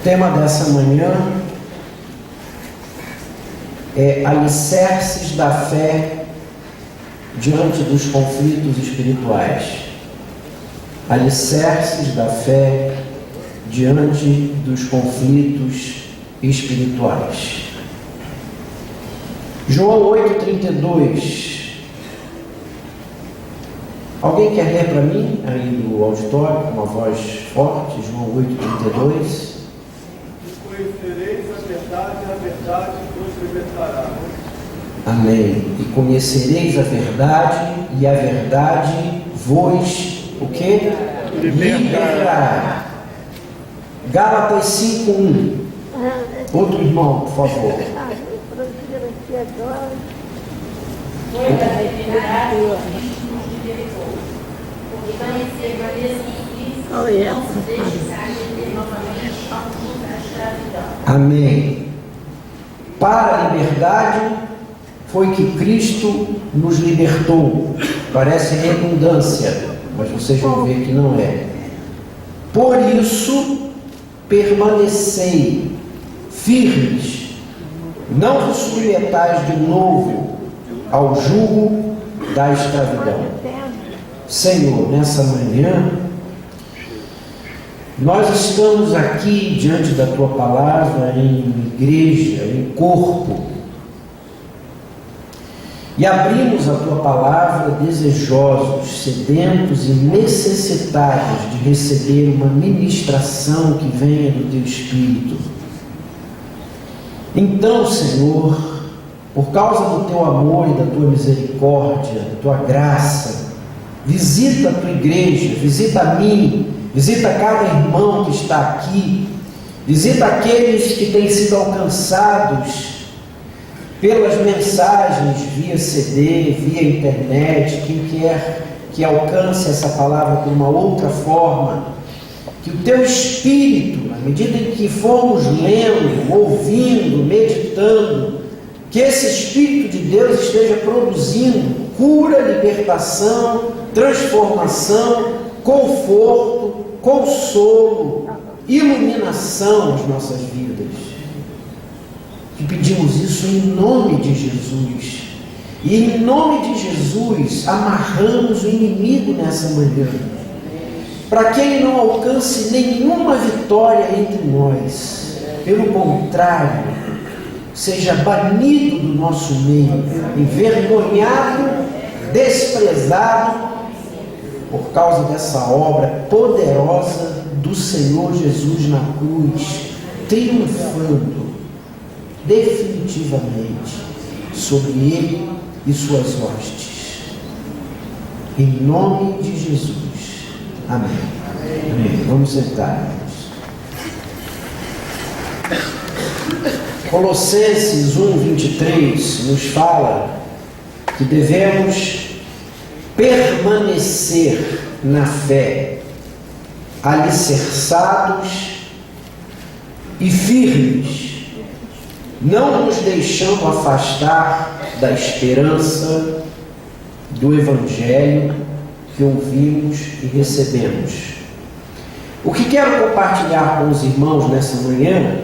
tema dessa manhã é alicerces da fé diante dos conflitos espirituais. Alicerces da fé diante dos conflitos espirituais. João 8,32. Alguém quer ler para mim, aí do auditório, com uma voz forte? João 8,32. Conhecereis a verdade vos libertará. Amém. E conhecereis a verdade, e a verdade vos, o quê? Libertará. Gálatas 5,1. Outro irmão, por favor. Foi da liberdade que nos libertou. Porque conhecer a Deus e Cristo não se deixe sair novamente ao mundo da escravidão. Amém. Para a liberdade foi que Cristo nos libertou. Parece redundância, mas vocês vão ver que não é. Por isso, permanecei firmes, não vos submetais de novo ao jugo da escravidão. Senhor, nessa manhã, nós estamos aqui diante da Tua Palavra, em igreja, em corpo, e abrimos a Tua Palavra desejosos, sedentos e necessitados de receber uma ministração que venha do Teu Espírito. Então, Senhor, por causa do Teu amor e da Tua misericórdia, da Tua graça, visita a Tua igreja, visita a mim, visita cada irmão que está aqui, visita aqueles que têm sido alcançados pelas mensagens via CD, via internet, quem quer que alcance essa palavra de uma outra forma, que o Teu Espírito, na medida em que formos lendo, ouvindo, meditando, que esse Espírito de Deus esteja produzindo cura, libertação, transformação, conforto, consolo, iluminação nas nossas vidas. Que pedimos isso em nome de Jesus. E em nome de Jesus amarramos o inimigo nessa manhã, para que ele não alcance nenhuma vitória entre nós. Pelo contrário, seja banido do nosso meio, envergonhado, desprezado, por causa dessa obra poderosa do Senhor Jesus na cruz, triunfando definitivamente sobre ele e suas hostes. Em nome de Jesus. Amém. Amém. Vamos sentar. Colossenses 1:23 nos fala que devemos permanecer na fé, alicerçados e firmes, não nos deixando afastar da esperança do Evangelho que ouvimos e recebemos. O que quero compartilhar com os irmãos nessa manhã,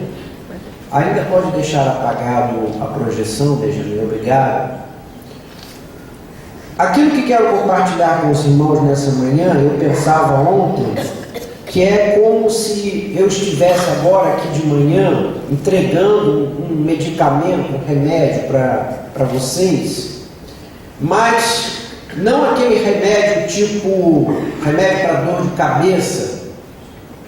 ainda pode deixar apagado a projeção, Benjamin, obrigado. Aquilo que quero compartilhar com os irmãos nessa manhã, eu pensava ontem, que é como se eu estivesse agora aqui de manhã entregando um medicamento, um remédio para vocês, mas não aquele remédio tipo remédio para dor de cabeça,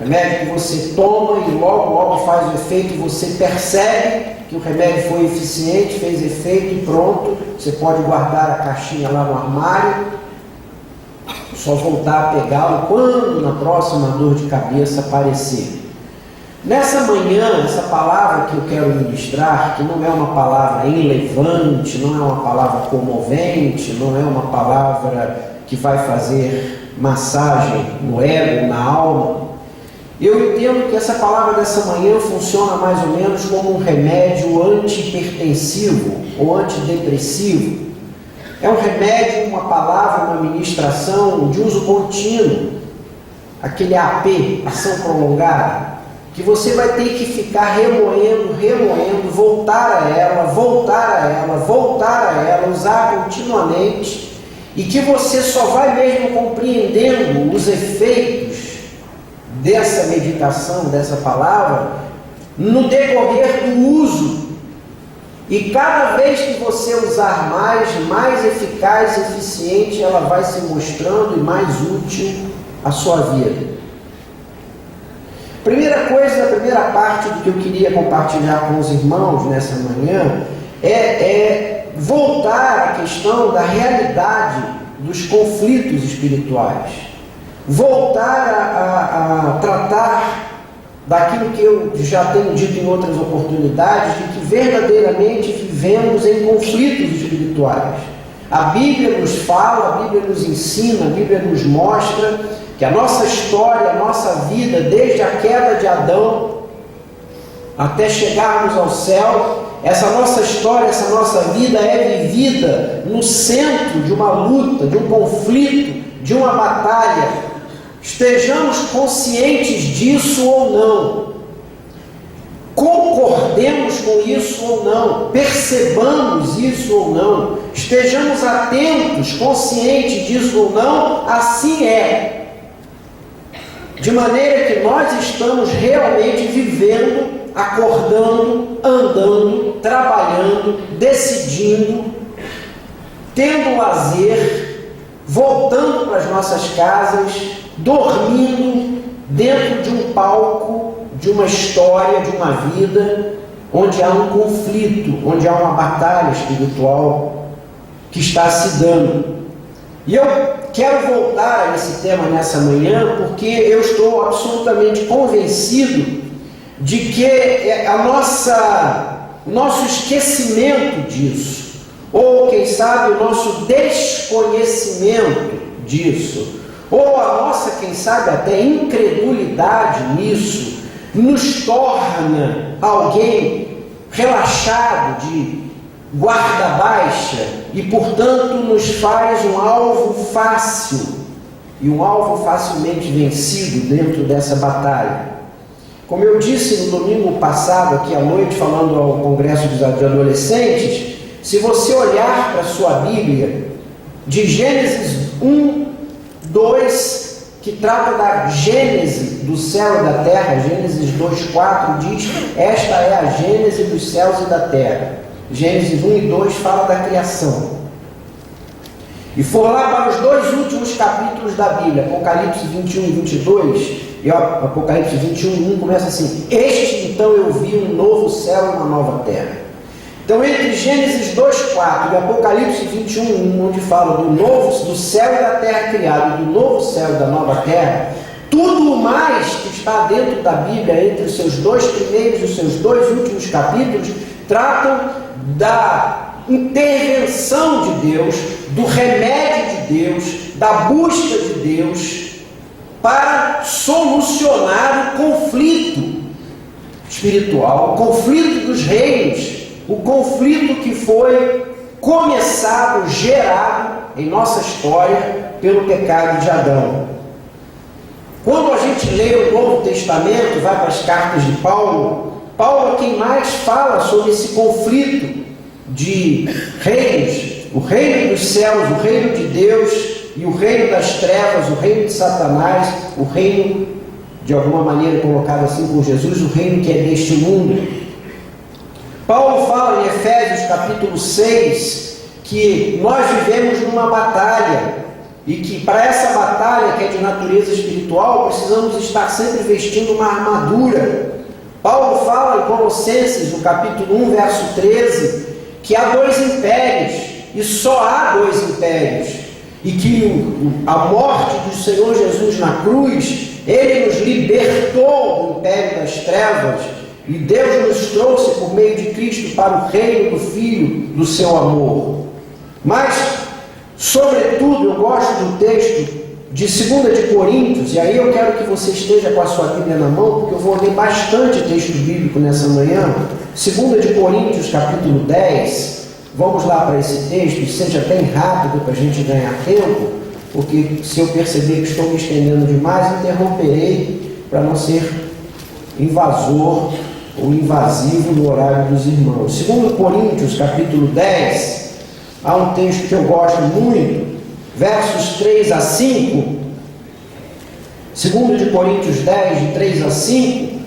remédio que você toma e logo faz o efeito, você percebe que o remédio foi eficiente, fez efeito e pronto, você pode guardar a caixinha lá no armário, só voltar a pegá-lo quando na próxima dor de cabeça aparecer. Nessa manhã, essa palavra que eu quero ministrar, que não é uma palavra enlevante, não é uma palavra comovente, não é uma palavra que vai fazer massagem no ego, na alma, eu entendo que essa palavra dessa manhã funciona mais ou menos como um remédio antihipertensivo ou antidepressivo. É um remédio, uma palavra, uma ministração de uso contínuo, aquele AP, ação prolongada. que você vai ter que ficar remoendo, voltar a ela, usar continuamente, e que você só vai mesmo compreendendo os efeitos dessa meditação, dessa palavra, no decorrer do uso. E cada vez que você usar mais eficaz e eficiente ela vai se mostrando e mais útil à sua vida. Primeira coisa, a primeira parte do que eu queria compartilhar com os irmãos nessa manhã é voltar à questão da realidade dos conflitos espirituais. Voltar a tratar daquilo que eu já tenho dito em outras oportunidades, de que verdadeiramente vivemos em conflitos espirituais. A Bíblia nos fala, a Bíblia nos ensina, a Bíblia nos mostra que a nossa história, a nossa vida, desde a queda de Adão até chegarmos ao céu, essa nossa história, essa nossa vida é vivida no centro de uma luta, de um conflito, de uma batalha. Estejamos conscientes disso ou não, concordemos com isso ou não, percebamos isso ou não, estejamos atentos, conscientes disso ou não, assim é. De maneira que nós estamos realmente vivendo, acordando, andando, trabalhando, decidindo, tendo lazer, voltando para as nossas casas, dormindo dentro de um palco, de uma história, de uma vida, onde há um conflito, onde há uma batalha espiritual que está se dando. E eu quero voltar a esse tema nessa manhã, porque eu estou absolutamente convencido de que o nosso esquecimento disso, ou quem sabe o nosso desconhecimento disso, ou a nossa, quem sabe até incredulidade nisso, nos torna alguém relaxado, de guarda baixa, e portanto nos faz um alvo fácil, e um alvo facilmente vencido dentro dessa batalha. Como eu disse no domingo passado, aqui à noite, falando ao congresso de adolescentes, se você olhar para a sua Bíblia, de Gênesis 1, 2, que trata da gênese do céu e da terra, Gênesis 2:4 diz: esta é a gênese dos céus e da terra. Gênesis 1 e 2 fala da criação. E for lá para os dois últimos capítulos da Bíblia, Apocalipse 21 e 22, e Apocalipse 21, 1 começa assim: este então eu vi um novo céu e uma nova terra. Então, entre Gênesis 2:4 e Apocalipse 21:1, onde fala do céu e da terra criado, do novo céu e da nova terra, tudo mais que está dentro da Bíblia, entre os seus dois primeiros e os seus dois últimos capítulos, tratam da intervenção de Deus, do remédio de Deus, da busca de Deus para solucionar o conflito espiritual, o conflito dos reinos, o conflito que foi começado, gerado em nossa história pelo pecado de Adão. Quando a gente lê o Novo Testamento, vai para as cartas de Paulo é quem mais fala sobre esse conflito de reinos, o reino dos céus, o reino de Deus e o reino das trevas, o reino de Satanás, o reino, de alguma maneira colocado assim por Jesus, o reino que é deste mundo. Paulo fala em Efésios capítulo 6 que nós vivemos numa batalha e que para essa batalha que é de natureza espiritual precisamos estar sempre vestindo uma armadura. Paulo fala em Colossenses, no capítulo 1, verso 13, que há dois impérios, e só há dois impérios, e que a morte do Senhor Jesus na cruz, Ele nos libertou do império das trevas, e Deus nos trouxe por meio de Cristo para o reino do Filho do seu amor. Mas, sobretudo, eu gosto do texto de 2 de Coríntios, e aí eu quero que você esteja com a sua Bíblia na mão, porque eu vou ler bastante texto bíblico nessa manhã. 2 de Coríntios, capítulo 10, vamos lá para esse texto, seja bem rápido para a gente ganhar tempo, porque se eu perceber que estou me estendendo demais, interromperei para não ser invasor ou invasivo no horário dos irmãos. Segundo Coríntios, capítulo 10, há um texto que eu gosto muito, versos 3 a 5. Segundo de Coríntios 10, de 3 a 5,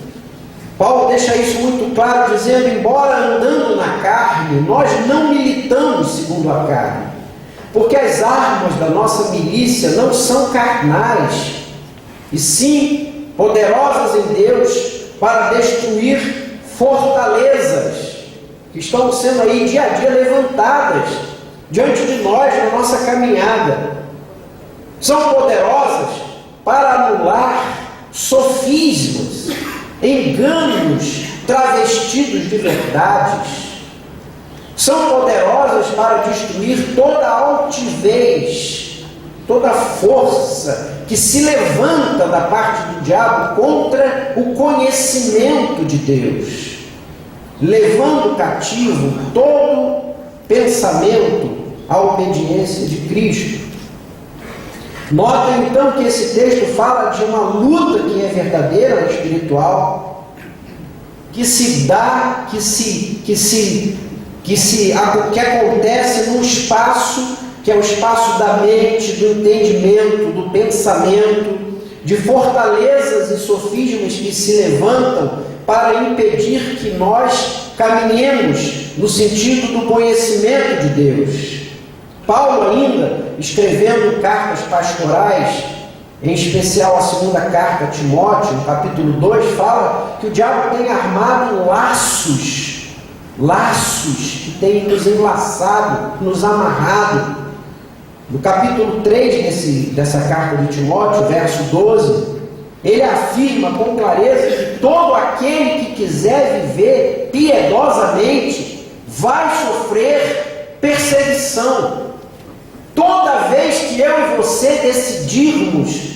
Paulo deixa isso muito claro, dizendo: embora andando na carne, nós não militamos segundo a carne, porque as armas da nossa milícia não são carnais, e sim poderosas em Deus para destruir fortalezas que estão sendo aí dia a dia levantadas diante de nós na nossa caminhada. São poderosas para anular sofismas, enganos travestidos de verdades. São poderosas para destruir toda altivez, toda força que se levanta da parte do diabo contra o conhecimento de Deus, levando cativo todo pensamento à obediência de Cristo. Notem então que esse texto fala de uma luta que é verdadeira, espiritual, que se dá, que acontece num espaço que é o espaço da mente, do entendimento, do pensamento, de fortalezas e sofismas que se levantam para impedir que nós caminhemos no sentido do conhecimento de Deus. Paulo ainda, escrevendo cartas pastorais, em especial a segunda carta a Timóteo, no capítulo 2, fala que o diabo tem armado laços que tem nos enlaçado, nos amarrado. No capítulo 3 dessa carta de Timóteo, verso 12, ele afirma com clareza que todo aquele que quiser viver piedosamente vai sofrer perseguição. Toda vez que eu e você decidirmos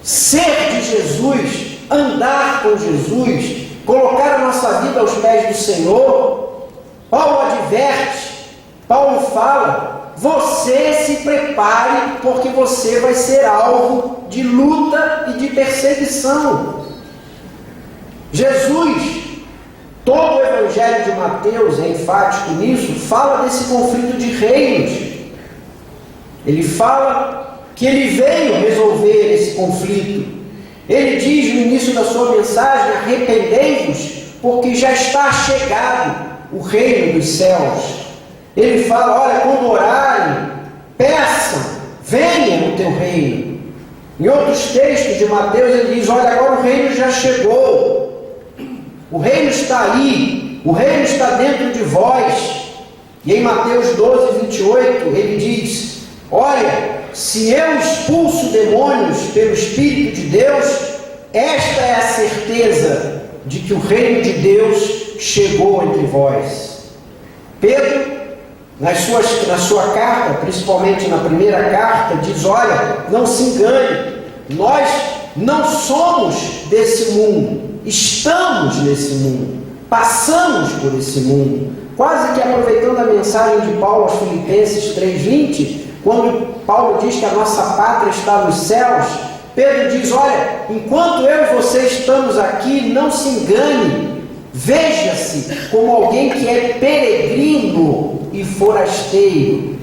ser de Jesus, andar com Jesus, colocar a nossa vida aos pés do Senhor, Paulo adverte, Paulo fala: você se prepare, porque você vai ser alvo de luta e de perseguição. Jesus, todo o Evangelho de Mateus é enfático nisso, fala desse conflito de reinos. Ele fala que ele veio resolver esse conflito. Ele diz no início da sua mensagem: arrependei-vos, porque já está chegado o reino dos céus. Ele fala: olha, quando orarem, peçam, venha o teu reino. Em outros textos de Mateus ele diz: olha, agora o reino já chegou, o reino está aí, o reino está dentro de vós. E em Mateus 12, 28 ele diz: olha, se eu expulso demônios pelo Espírito de Deus, esta é a certeza de que o reino de Deus chegou entre vós. Pedro, na sua carta, principalmente na primeira carta, diz: olha, não se engane, nós não somos desse mundo, estamos nesse mundo, passamos por esse mundo. Quase que aproveitando a mensagem de Paulo aos Filipenses 3,20, quando Paulo diz que a nossa pátria está nos céus, Pedro diz: olha, enquanto eu e você estamos aqui, não se engane, veja-se como alguém que é peregrino e forasteiro.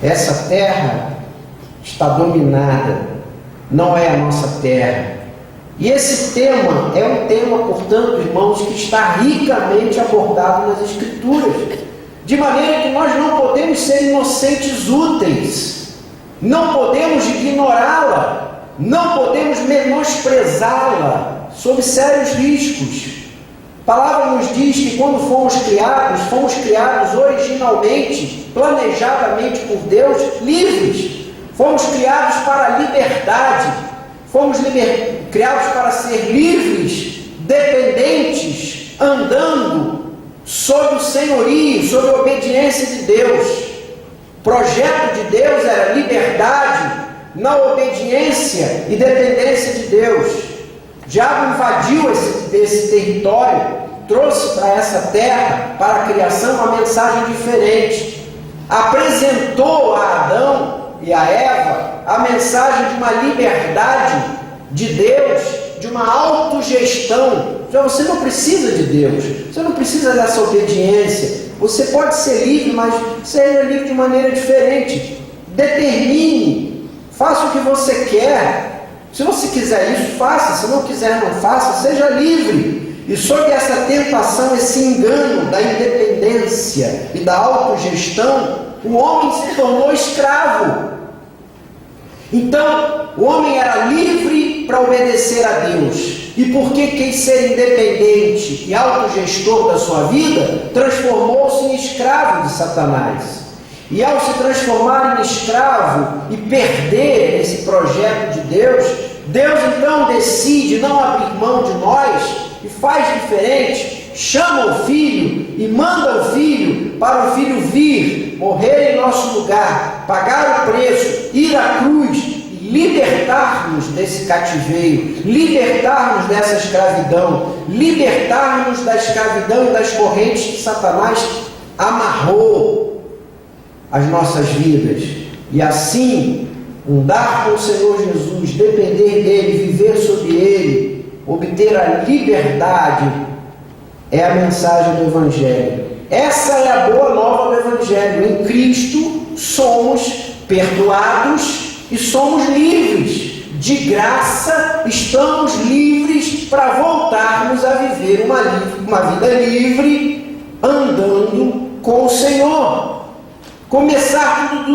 Essa terra está dominada, não é a nossa terra. E esse tema é um tema, portanto, irmãos, que está ricamente abordado nas Escrituras, de maneira que nós não podemos ser inocentes úteis, não podemos ignorá-la, não podemos menosprezá-la, sob sérios riscos. A palavra nos diz que quando fomos criados originalmente, planejadamente por Deus, livres. Fomos criados para a liberdade, fomos criados para ser livres, dependentes, andando sob o senhorio, sob a obediência de Deus. O projeto de Deus era liberdade na obediência e dependência de Deus. O diabo invadiu esse território, trouxe para essa terra, para a criação, uma mensagem diferente. Apresentou a Adão e a Eva a mensagem de uma liberdade de Deus de uma autogestão. Já você não precisa de Deus, você não precisa dessa obediência. Você pode ser livre, mas seja livre de maneira diferente. Determine, faça o que você quer. Se você quiser isso, faça. Se não quiser, não faça. Seja livre. E sob essa tentação, esse engano da independência e da autogestão, o homem se tornou escravo. Então, o homem era livre para obedecer a Deus. E porque quis ser independente e autogestor da sua vida, transformou-se em escravo de Satanás. E ao se transformar em escravo e perder esse projeto de Deus, Deus então decide não abrir mão de nós e faz diferente, chama o Filho e manda o Filho para o Filho vir, morrer em nosso lugar, pagar o preço, ir à cruz, libertar-nos desse cativeiro, libertar-nos dessa escravidão, libertar-nos da escravidão e das correntes que Satanás amarrou as nossas vidas. E assim, andar com o Senhor Jesus, depender dele, viver sob ele, obter a liberdade, é a mensagem do Evangelho. Essa é a boa nova do Evangelho. Em Cristo somos perdoados e somos livres. De graça estamos livres para voltarmos a viver uma vida livre, andando com o Senhor. Começar tudo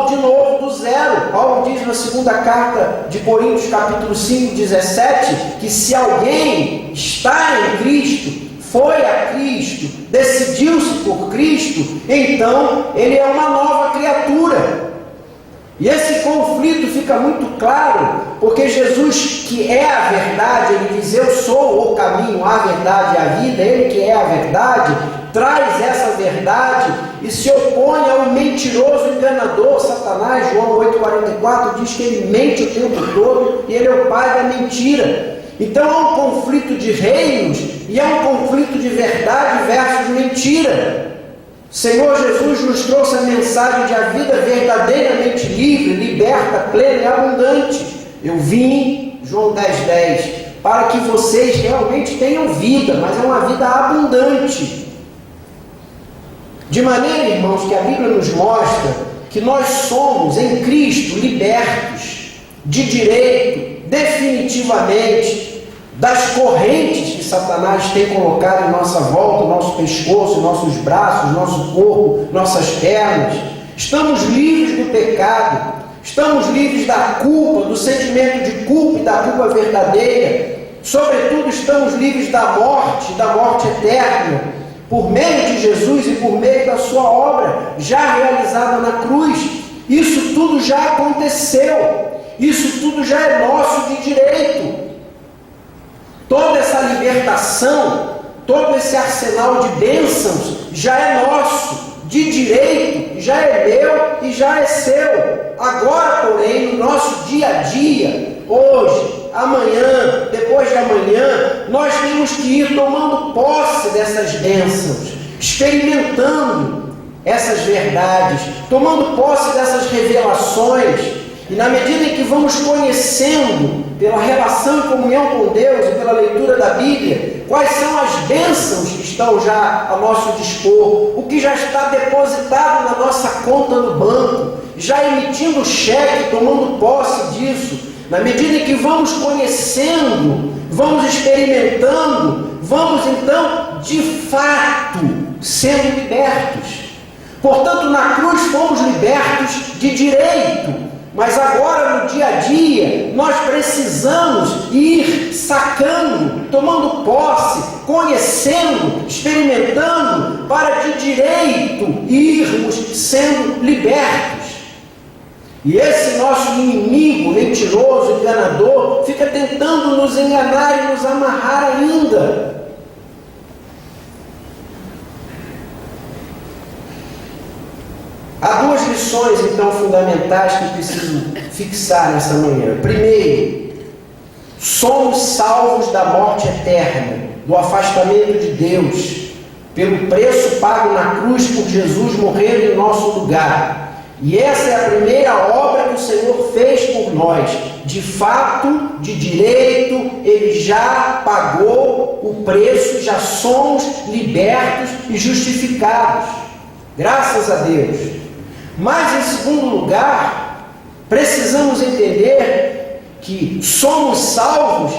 de novo, do zero. Paulo diz na segunda carta de Coríntios, capítulo 5, 17, que se alguém está em Cristo, foi a Cristo, decidiu-se por Cristo, então ele é uma nova criatura. E esse conflito fica muito claro, porque Jesus, que é a verdade, ele diz: eu sou o caminho, a verdade e a vida. Ele que é a verdade, traz essa verdade e se opõe ao mentiroso enganador, Satanás. João 8,44 diz que ele mente o tempo todo e ele é o pai da mentira. Então é um conflito de reinos e é um conflito de verdade versus mentira. Senhor Jesus nos trouxe a mensagem de a vida verdadeiramente livre, liberta, plena e abundante. Eu vim, João 10,10, para que vocês realmente tenham vida, mas é uma vida abundante. De maneira, irmãos, que a Bíblia nos mostra que nós somos em Cristo libertos de direito, definitivamente, das correntes que Satanás tem colocado em nossa volta, nosso pescoço, nossos braços, nosso corpo, nossas pernas. Estamos livres do pecado, estamos livres da culpa, do sentimento de culpa e da culpa verdadeira. Sobretudo, estamos livres da morte eterna, por meio de Jesus e por meio da sua obra já realizada na cruz. Isso tudo já aconteceu, isso tudo já é nosso de direito. Toda essa libertação, todo esse arsenal de bênçãos já é nosso, de direito, já é meu e já é seu. Agora, porém, no nosso dia a dia, hoje, amanhã, depois de amanhã, nós temos que ir tomando posse dessas bênçãos, experimentando essas verdades, tomando posse dessas revelações. E na medida em que vamos conhecendo, pela relação e comunhão com Deus e pela leitura da Bíblia, quais são as bênçãos que estão já a nosso dispor, o que já está depositado na nossa conta no banco, já emitindo cheque, tomando posse disso. Na medida em que vamos conhecendo, vamos experimentando, vamos então, de fato, sendo libertos. Portanto, na cruz fomos libertos de direito. Mas agora, no dia a dia, nós precisamos ir sacando, tomando posse, conhecendo, experimentando, para de direito irmos sendo libertos. E esse nosso inimigo, mentiroso, enganador, fica tentando nos enganar e nos amarrar ainda. Há duas lições, então, fundamentais que preciso fixar nesta manhã. Primeiro, somos salvos da morte eterna, do afastamento de Deus, pelo preço pago na cruz por Jesus morrer em nosso lugar. E essa é a primeira obra que o Senhor fez por nós. De fato, de direito, Ele já pagou o preço, já somos libertos e justificados. Graças a Deus. Mas, em segundo lugar, precisamos entender que somos salvos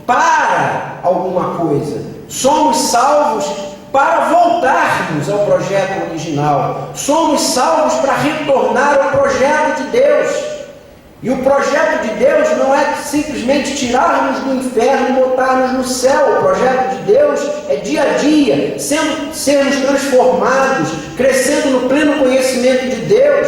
para alguma coisa. Somos salvos para voltarmos ao projeto original. Somos salvos para retornar ao projeto de Deus. E o projeto de Deus não é simplesmente tirarmos do inferno e botarmos no céu. O projeto de Deus é dia a dia, sermos transformados, crescendo no pleno conhecimento de Deus.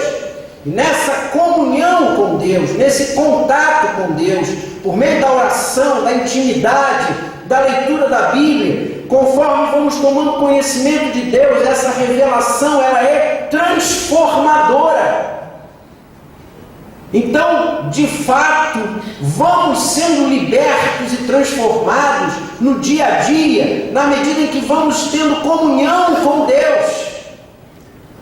E nessa comunhão com Deus, nesse contato com Deus, por meio da oração, da intimidade, da leitura da Bíblia, conforme vamos tomando conhecimento de Deus, essa revelação ela é transformadora. Então, de fato, vamos sendo libertos e transformados no dia a dia, na medida em que vamos tendo comunhão com Deus.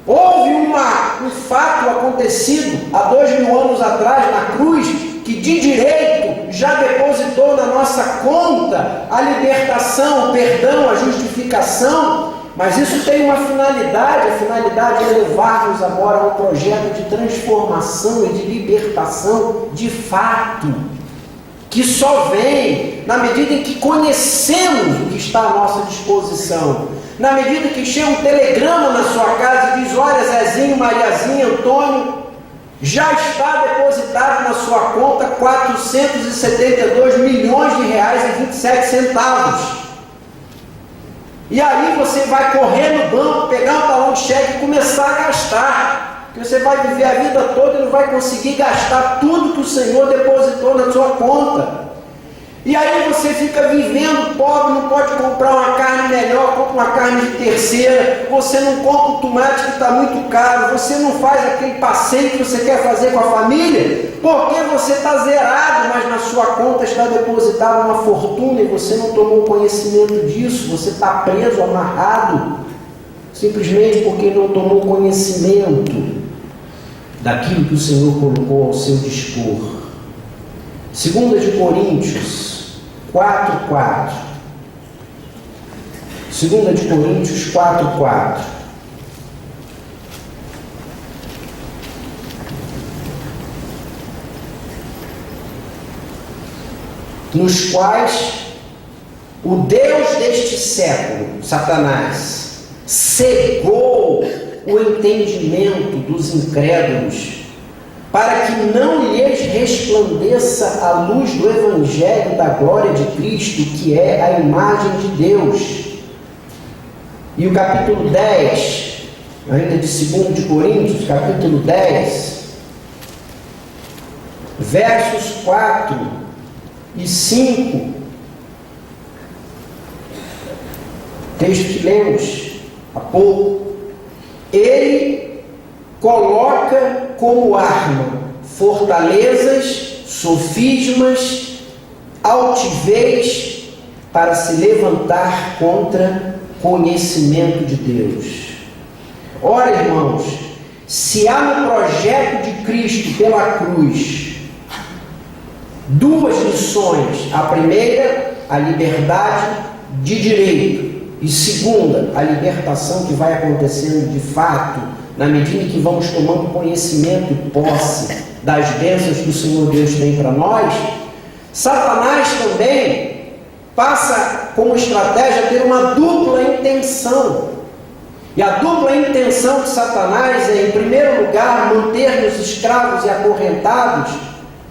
Houve um fato acontecido há 2000 anos atrás na cruz, que de direito já depositou na nossa conta a libertação, o perdão, a justificação, mas isso tem uma finalidade. A finalidade é levar-nos agora a um projeto de transformação e de libertação de fato, que só vem na medida em que conhecemos o que está à nossa disposição. Na medida que chega um telegrama na sua casa e diz: olha, Zezinho, Mariazinha, Antônio, já está depositado na sua conta 472 milhões de reais e 27 centavos. E aí você vai correr no banco, pegar um talão de cheque e começar a gastar. Porque você vai viver a vida toda e não vai conseguir gastar tudo que o Senhor depositou na sua conta. E aí você fica vivendo pobre, não pode comprar uma carne melhor, compra uma carne de terceira, você não compra o tomate que está muito caro, você não faz aquele passeio que você quer fazer com a família, porque você está zerado, mas na sua conta está depositada uma fortuna e você não tomou conhecimento disso, você está preso, amarrado, simplesmente porque não tomou conhecimento daquilo que o Senhor colocou ao seu dispor. 2 de Coríntios 4:4. 2 de Coríntios 4:4. Nos quais o Deus deste século, Satanás, cegou o entendimento dos incrédulos, para que não lhes resplandeça a luz do Evangelho da glória de Cristo, que é a imagem de Deus. E o capítulo 10, ainda de 2 de Coríntios, capítulo 10, versos 4 e 5, texto que lemos há pouco. Ele coloca como arma fortalezas, sofismas, altivez, para se levantar contra conhecimento de Deus. Ora, irmãos, se há no projeto de Cristo pela cruz duas lições: a primeira, a liberdade de direito, e segunda, a libertação que vai acontecendo de fato na medida em que vamos tomando conhecimento e posse das bênçãos que o Senhor Deus tem para nós, Satanás também passa como estratégia a ter uma dupla intenção. E a dupla intenção de Satanás é, em primeiro lugar, manter-nos escravos e acorrentados,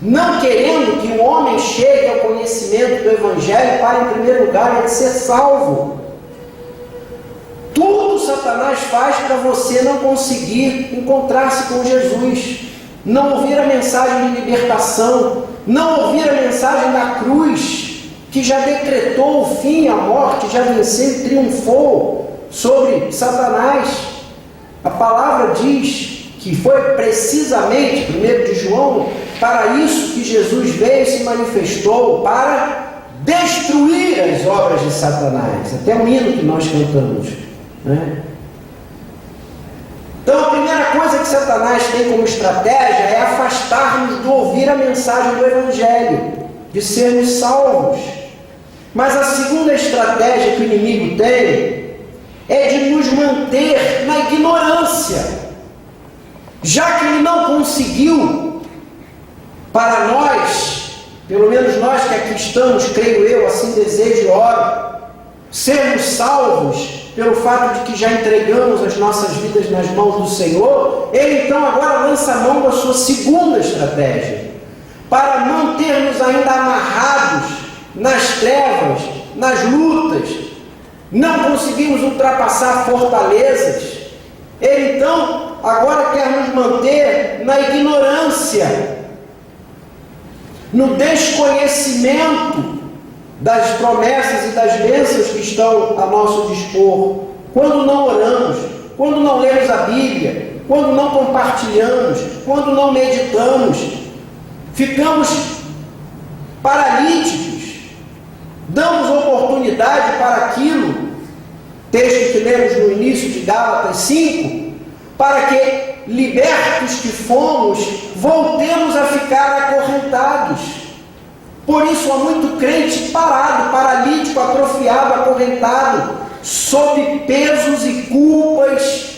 não querendo que o homem chegue ao conhecimento do Evangelho para, em primeiro lugar, ele ser salvo. Tudo Satanás faz para você não conseguir encontrar-se com Jesus, não ouvir a mensagem de libertação, não ouvir a mensagem da cruz, que já decretou o fim, a morte, já venceu e triunfou sobre Satanás. A palavra diz que foi precisamente, 1 de João, para isso que Jesus veio e se manifestou, para destruir as obras de Satanás. Até o hino que nós cantamos, né? Então a primeira coisa que Satanás tem como estratégia é afastar-nos do ouvir a a mensagem do Evangelho, de sermos salvos. Mas a segunda estratégia que o inimigo tem é de nos manter na ignorância. Já que ele não conseguiu, para nós, pelo menos nós que aqui estamos, creio eu, assim desejo e oro, sermos salvos pelo fato de que já entregamos as nossas vidas nas mãos do Senhor, ele então agora lança a mão da sua segunda estratégia, para manter-nos ainda amarrados nas trevas, nas lutas, não conseguimos ultrapassar fortalezas. Ele então agora quer nos manter na ignorância, no desconhecimento das promessas e das bênçãos que estão a nosso dispor. Quando não oramos, quando não lemos a Bíblia, quando não compartilhamos, quando não meditamos, ficamos paralíticos, damos oportunidade para aquilo, texto que lemos no início de Gálatas 5, para que, libertos que fomos, voltemos a ficar acorrentados. Por isso há muito crente parado, paralítico, atrofiado, acorrentado, sob pesos e culpas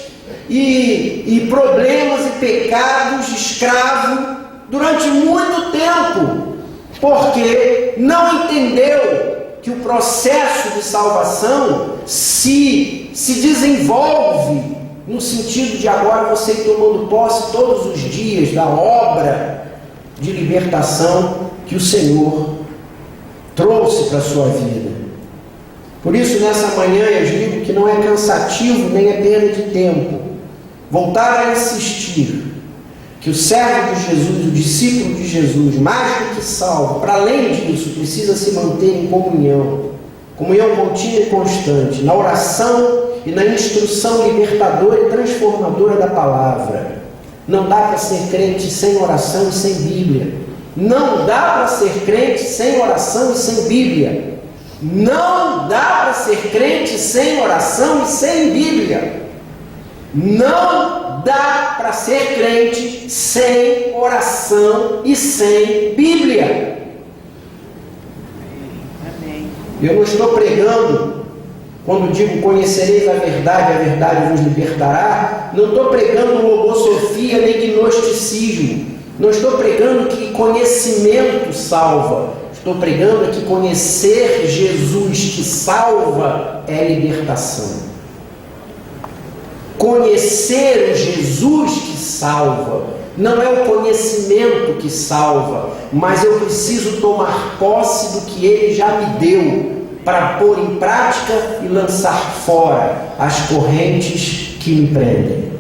e problemas e pecados, escravo, durante muito tempo, porque não entendeu que o processo de salvação se desenvolve no sentido de agora você ir tomando posse todos os dias da obra de libertação que o Senhor trouxe para a sua vida. Por isso, nessa manhã, eu digo que não é cansativo nem é perda de tempo voltar a insistir que o servo de Jesus, o discípulo de Jesus, mais do que salvo, para além disso, precisa se manter em comunhão contínua e constante, na oração e na instrução libertadora e transformadora da palavra. Não dá para ser crente sem oração e sem Bíblia. Não dá para ser crente sem oração e sem Bíblia. Não dá para ser crente sem oração e sem Bíblia. Não dá para ser crente sem oração e sem Bíblia. Amém. Eu não estou pregando, quando digo conhecereis a verdade vos libertará, não estou pregando logosofia nem gnosticismo. Não estou pregando que conhecimento salva. Estou pregando que conhecer Jesus que salva é libertação. Conhecer o Jesus que salva não é o conhecimento que salva, mas eu preciso tomar posse do que Ele já me deu para pôr em prática e lançar fora as correntes que me prendem.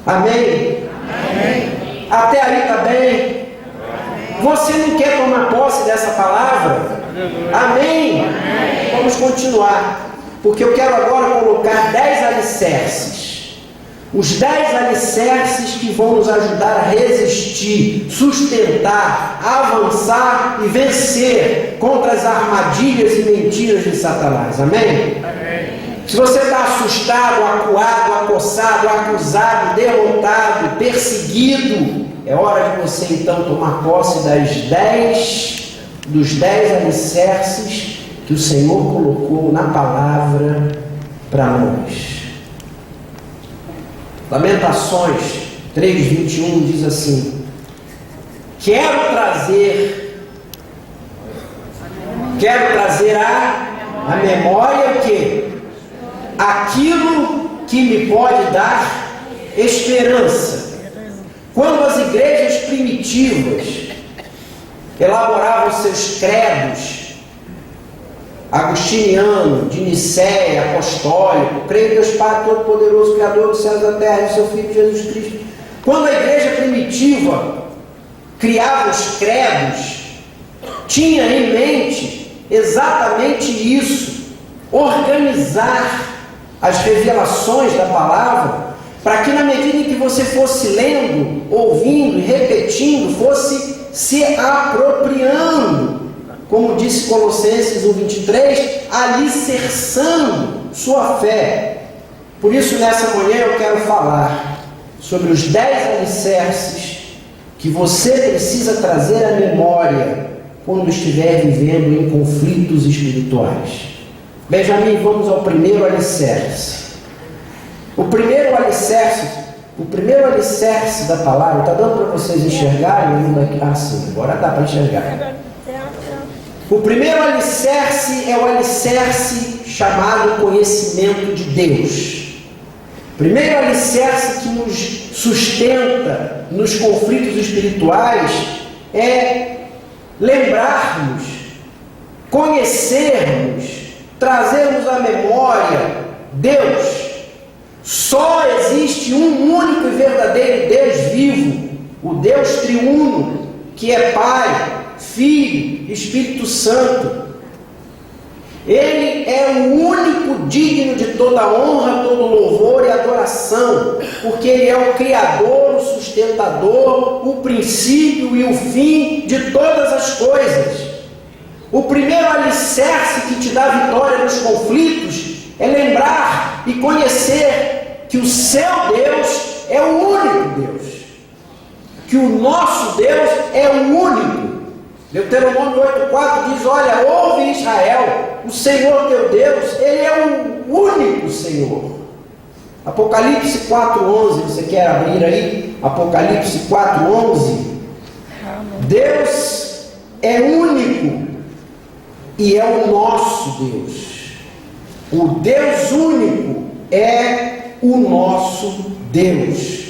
Amém? Amém. Até aí está bem? Você não quer tomar posse dessa palavra? Amém? Vamos continuar, porque eu quero agora colocar 10 alicerces. Os 10 alicerces que vão nos ajudar a resistir, sustentar, avançar e vencer contra as armadilhas e mentiras de Satanás. Amém? Se você está assustado, acuado, acossado, acusado, derrotado, perseguido, é hora de você então tomar posse dos 10 alicerces que o Senhor colocou na palavra para nós. Lamentações 3:21 diz assim: quero trazer à memória o quê? Aquilo que me pode dar esperança. Quando as igrejas primitivas elaboravam seus credos, agostiniano, de Nicéia, apostólico, creio em Deus Pai Todo-Poderoso, Criador dos céus e da terra, e seu Filho Jesus Cristo. Quando a igreja primitiva criava os credos, tinha em mente exatamente isso: organizar as revelações da palavra, para que na medida em que você fosse lendo, ouvindo e repetindo, fosse se apropriando, como disse Colossenses 1:23, alicerçando sua fé. Por isso, nessa manhã eu quero falar sobre os 10 alicerces que você precisa trazer à memória quando estiver vivendo em conflitos espirituais. Benjamin, vamos ao primeiro alicerce. O primeiro alicerce da palavra, está dando para vocês enxergarem? Ah, sim, agora dá para enxergar. O primeiro alicerce é o alicerce chamado conhecimento de Deus. O primeiro alicerce que nos sustenta nos conflitos espirituais é lembrarmos, conhecermos, trazermos à memória Deus. Só existe um único e verdadeiro Deus vivo, o Deus triuno, que é Pai, Filho e Espírito Santo. Ele é o único digno de toda honra, todo louvor e adoração, porque Ele é o Criador, o sustentador, o princípio e o fim de todas as coisas. O primeiro alicerce que te dá vitória nos conflitos é lembrar e conhecer que o seu Deus é o único Deus, que o nosso Deus é o único. Deuteronômio 8,4 diz: olha, ouve Israel, o Senhor teu Deus, Ele é o único Senhor. Apocalipse 4,11, você quer abrir aí? Apocalipse 4,11. Deus é único e é o nosso Deus. O Deus único é o nosso Deus.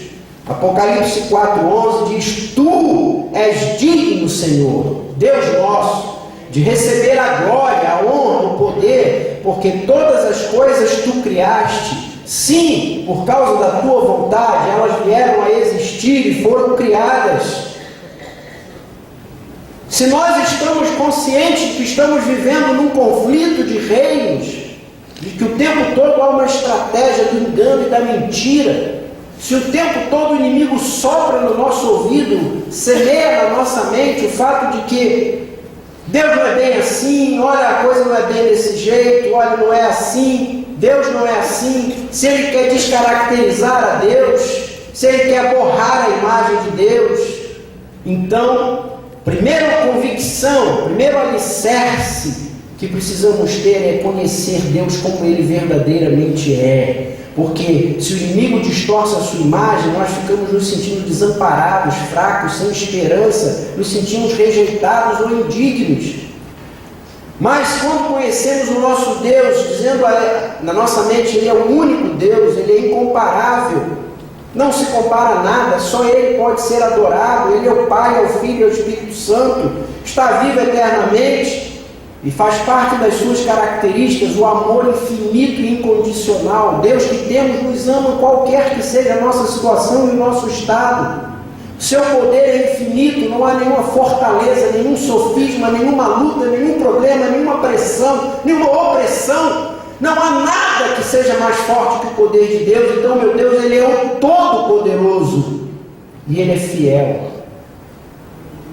Apocalipse 4,11 diz: tu és digno, Senhor, Deus nosso, de receber a glória, a honra, o poder, porque todas as coisas tu criaste. Sim, por causa da tua vontade, elas vieram a existir e foram criadas. Se nós estamos conscientes de que estamos vivendo num conflito de reinos, de que o tempo todo há uma estratégia do engano e da mentira, se o tempo todo o inimigo sopra no nosso ouvido, semeia na nossa mente o fato de que Deus não é bem assim, olha, a coisa não é bem desse jeito, olha, não é assim, Deus não é assim, se Ele quer descaracterizar a Deus, se Ele quer borrar a imagem de Deus, então, primeira convicção, primeiro alicerce que precisamos ter é conhecer Deus como Ele verdadeiramente é. Porque se o inimigo distorce a sua imagem, nós ficamos nos sentindo desamparados, fracos, sem esperança, nos sentimos rejeitados ou indignos. Mas quando conhecemos o nosso Deus, dizendo na nossa mente, Ele é o único Deus, Ele é incomparável, não se compara a nada, só Ele pode ser adorado, Ele é o Pai, é o Filho, é o Espírito Santo, está vivo eternamente, e faz parte das suas características o amor infinito e incondicional. Deus que temos nos ama qualquer que seja a nossa situação e o nosso estado. O seu poder é infinito, não há nenhuma fortaleza, nenhum sofisma, nenhuma luta, nenhum problema, nenhuma pressão, nenhuma opressão. Não há nada que seja mais forte que o poder de Deus. Então, meu Deus, Ele é o Todo-Poderoso e Ele é fiel.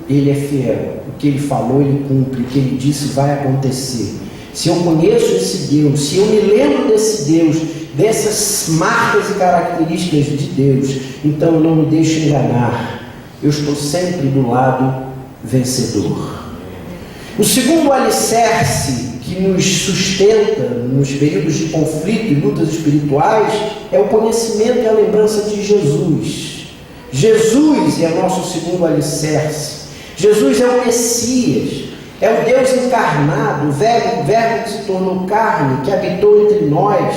Ele é fiel. O que Ele falou, Ele cumpre. O que Ele disse vai acontecer. Se eu conheço esse Deus, se eu me lembro desse Deus, dessas marcas e características de Deus, então eu não me deixo enganar. Eu estou sempre do lado vencedor. O segundo alicerce que nos sustenta nos períodos de conflito e lutas espirituais é o conhecimento e a lembrança de Jesus. Jesus é nosso segundo alicerce. Jesus é o Messias, é o Deus encarnado, o verbo que se tornou carne, que habitou entre nós.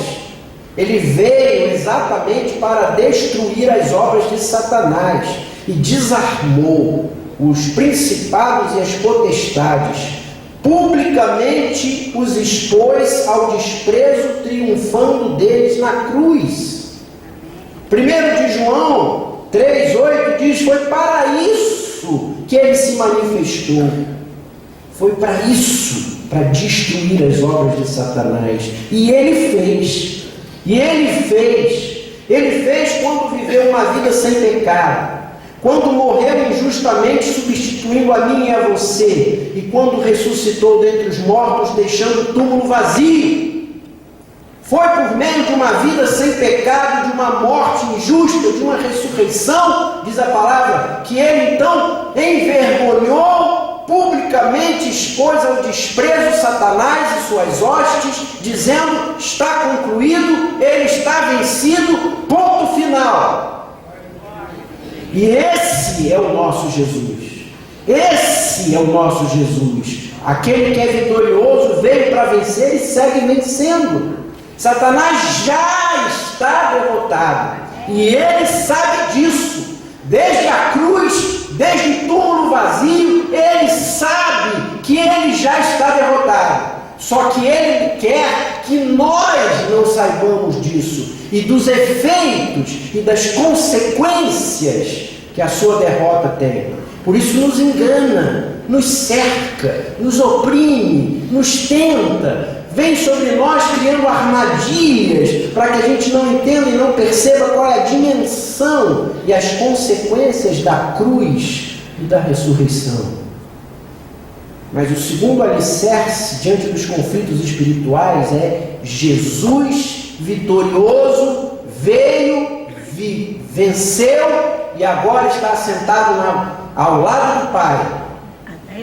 Ele veio exatamente para destruir as obras de Satanás e desarmou os principados e as potestades. Publicamente os expôs ao desprezo, triunfando deles na cruz. 1 de João 3,8 diz: foi para isso que Ele se manifestou. Foi para isso, para destruir as obras de Satanás. E Ele fez. Ele fez quando viveu uma vida sem pecado, quando morreu injustamente, substituindo a mim e a você, e quando ressuscitou dentre os mortos, deixando o túmulo vazio. Foi por meio de uma vida sem pecado, de uma morte injusta, de uma ressurreição, diz a palavra, que ele então envergonhou, publicamente expôs ao desprezo Satanás e suas hostes, dizendo: está concluído, ele está vencido, ponto final. E esse é o nosso Jesus. Esse é o nosso Jesus. Aquele que é vitorioso veio para vencer e segue vencendo. Satanás já está derrotado. E ele sabe disso. Desde a cruz, desde o túmulo vazio, ele sabe que ele já está derrotado. Só que ele quer que nós não saibamos disso e dos efeitos e das consequências que a sua derrota tem. Por isso nos engana, nos cerca, nos oprime, nos tenta, vem sobre nós criando armadilhas para que a gente não entenda e não perceba qual é a dimensão e as consequências da cruz e da ressurreição. Mas o segundo alicerce diante dos conflitos espirituais é Jesus vitorioso, veio, venceu e agora está sentado ao lado do Pai,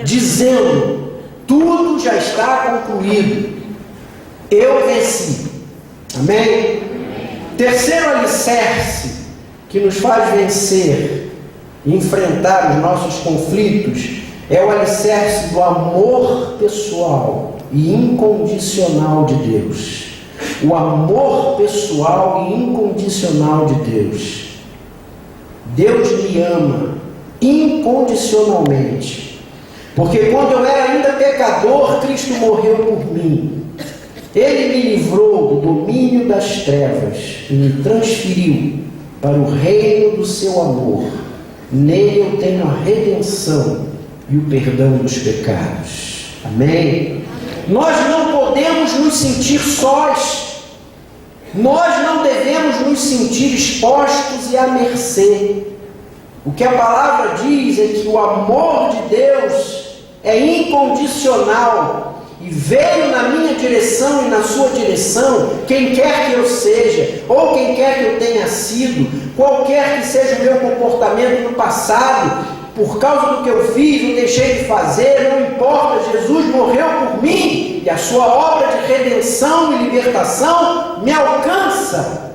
dizendo: tudo já está concluído, eu venci. Amém? Terceiro alicerce que nos faz vencer e enfrentar os nossos conflitos é o alicerce do amor pessoal e incondicional de Deus. O amor pessoal e incondicional de Deus. Deus me ama incondicionalmente, porque quando eu era ainda pecador, Cristo morreu por mim. Ele me livrou do domínio das trevas e me transferiu para o reino do seu amor. Nele eu tenho a redenção e o perdão dos pecados. Amém? Nós não podemos nos sentir sós. Nós não devemos nos sentir expostos e à mercê. O que a palavra diz é que o amor de Deus é incondicional e veio na minha direção e na sua direção, quem quer que eu seja, ou quem quer que eu tenha sido, qualquer que seja o meu comportamento no passado, por causa do que eu fiz ou deixei de fazer, não importa, Jesus morreu por mim e a sua obra de redenção e libertação me alcança.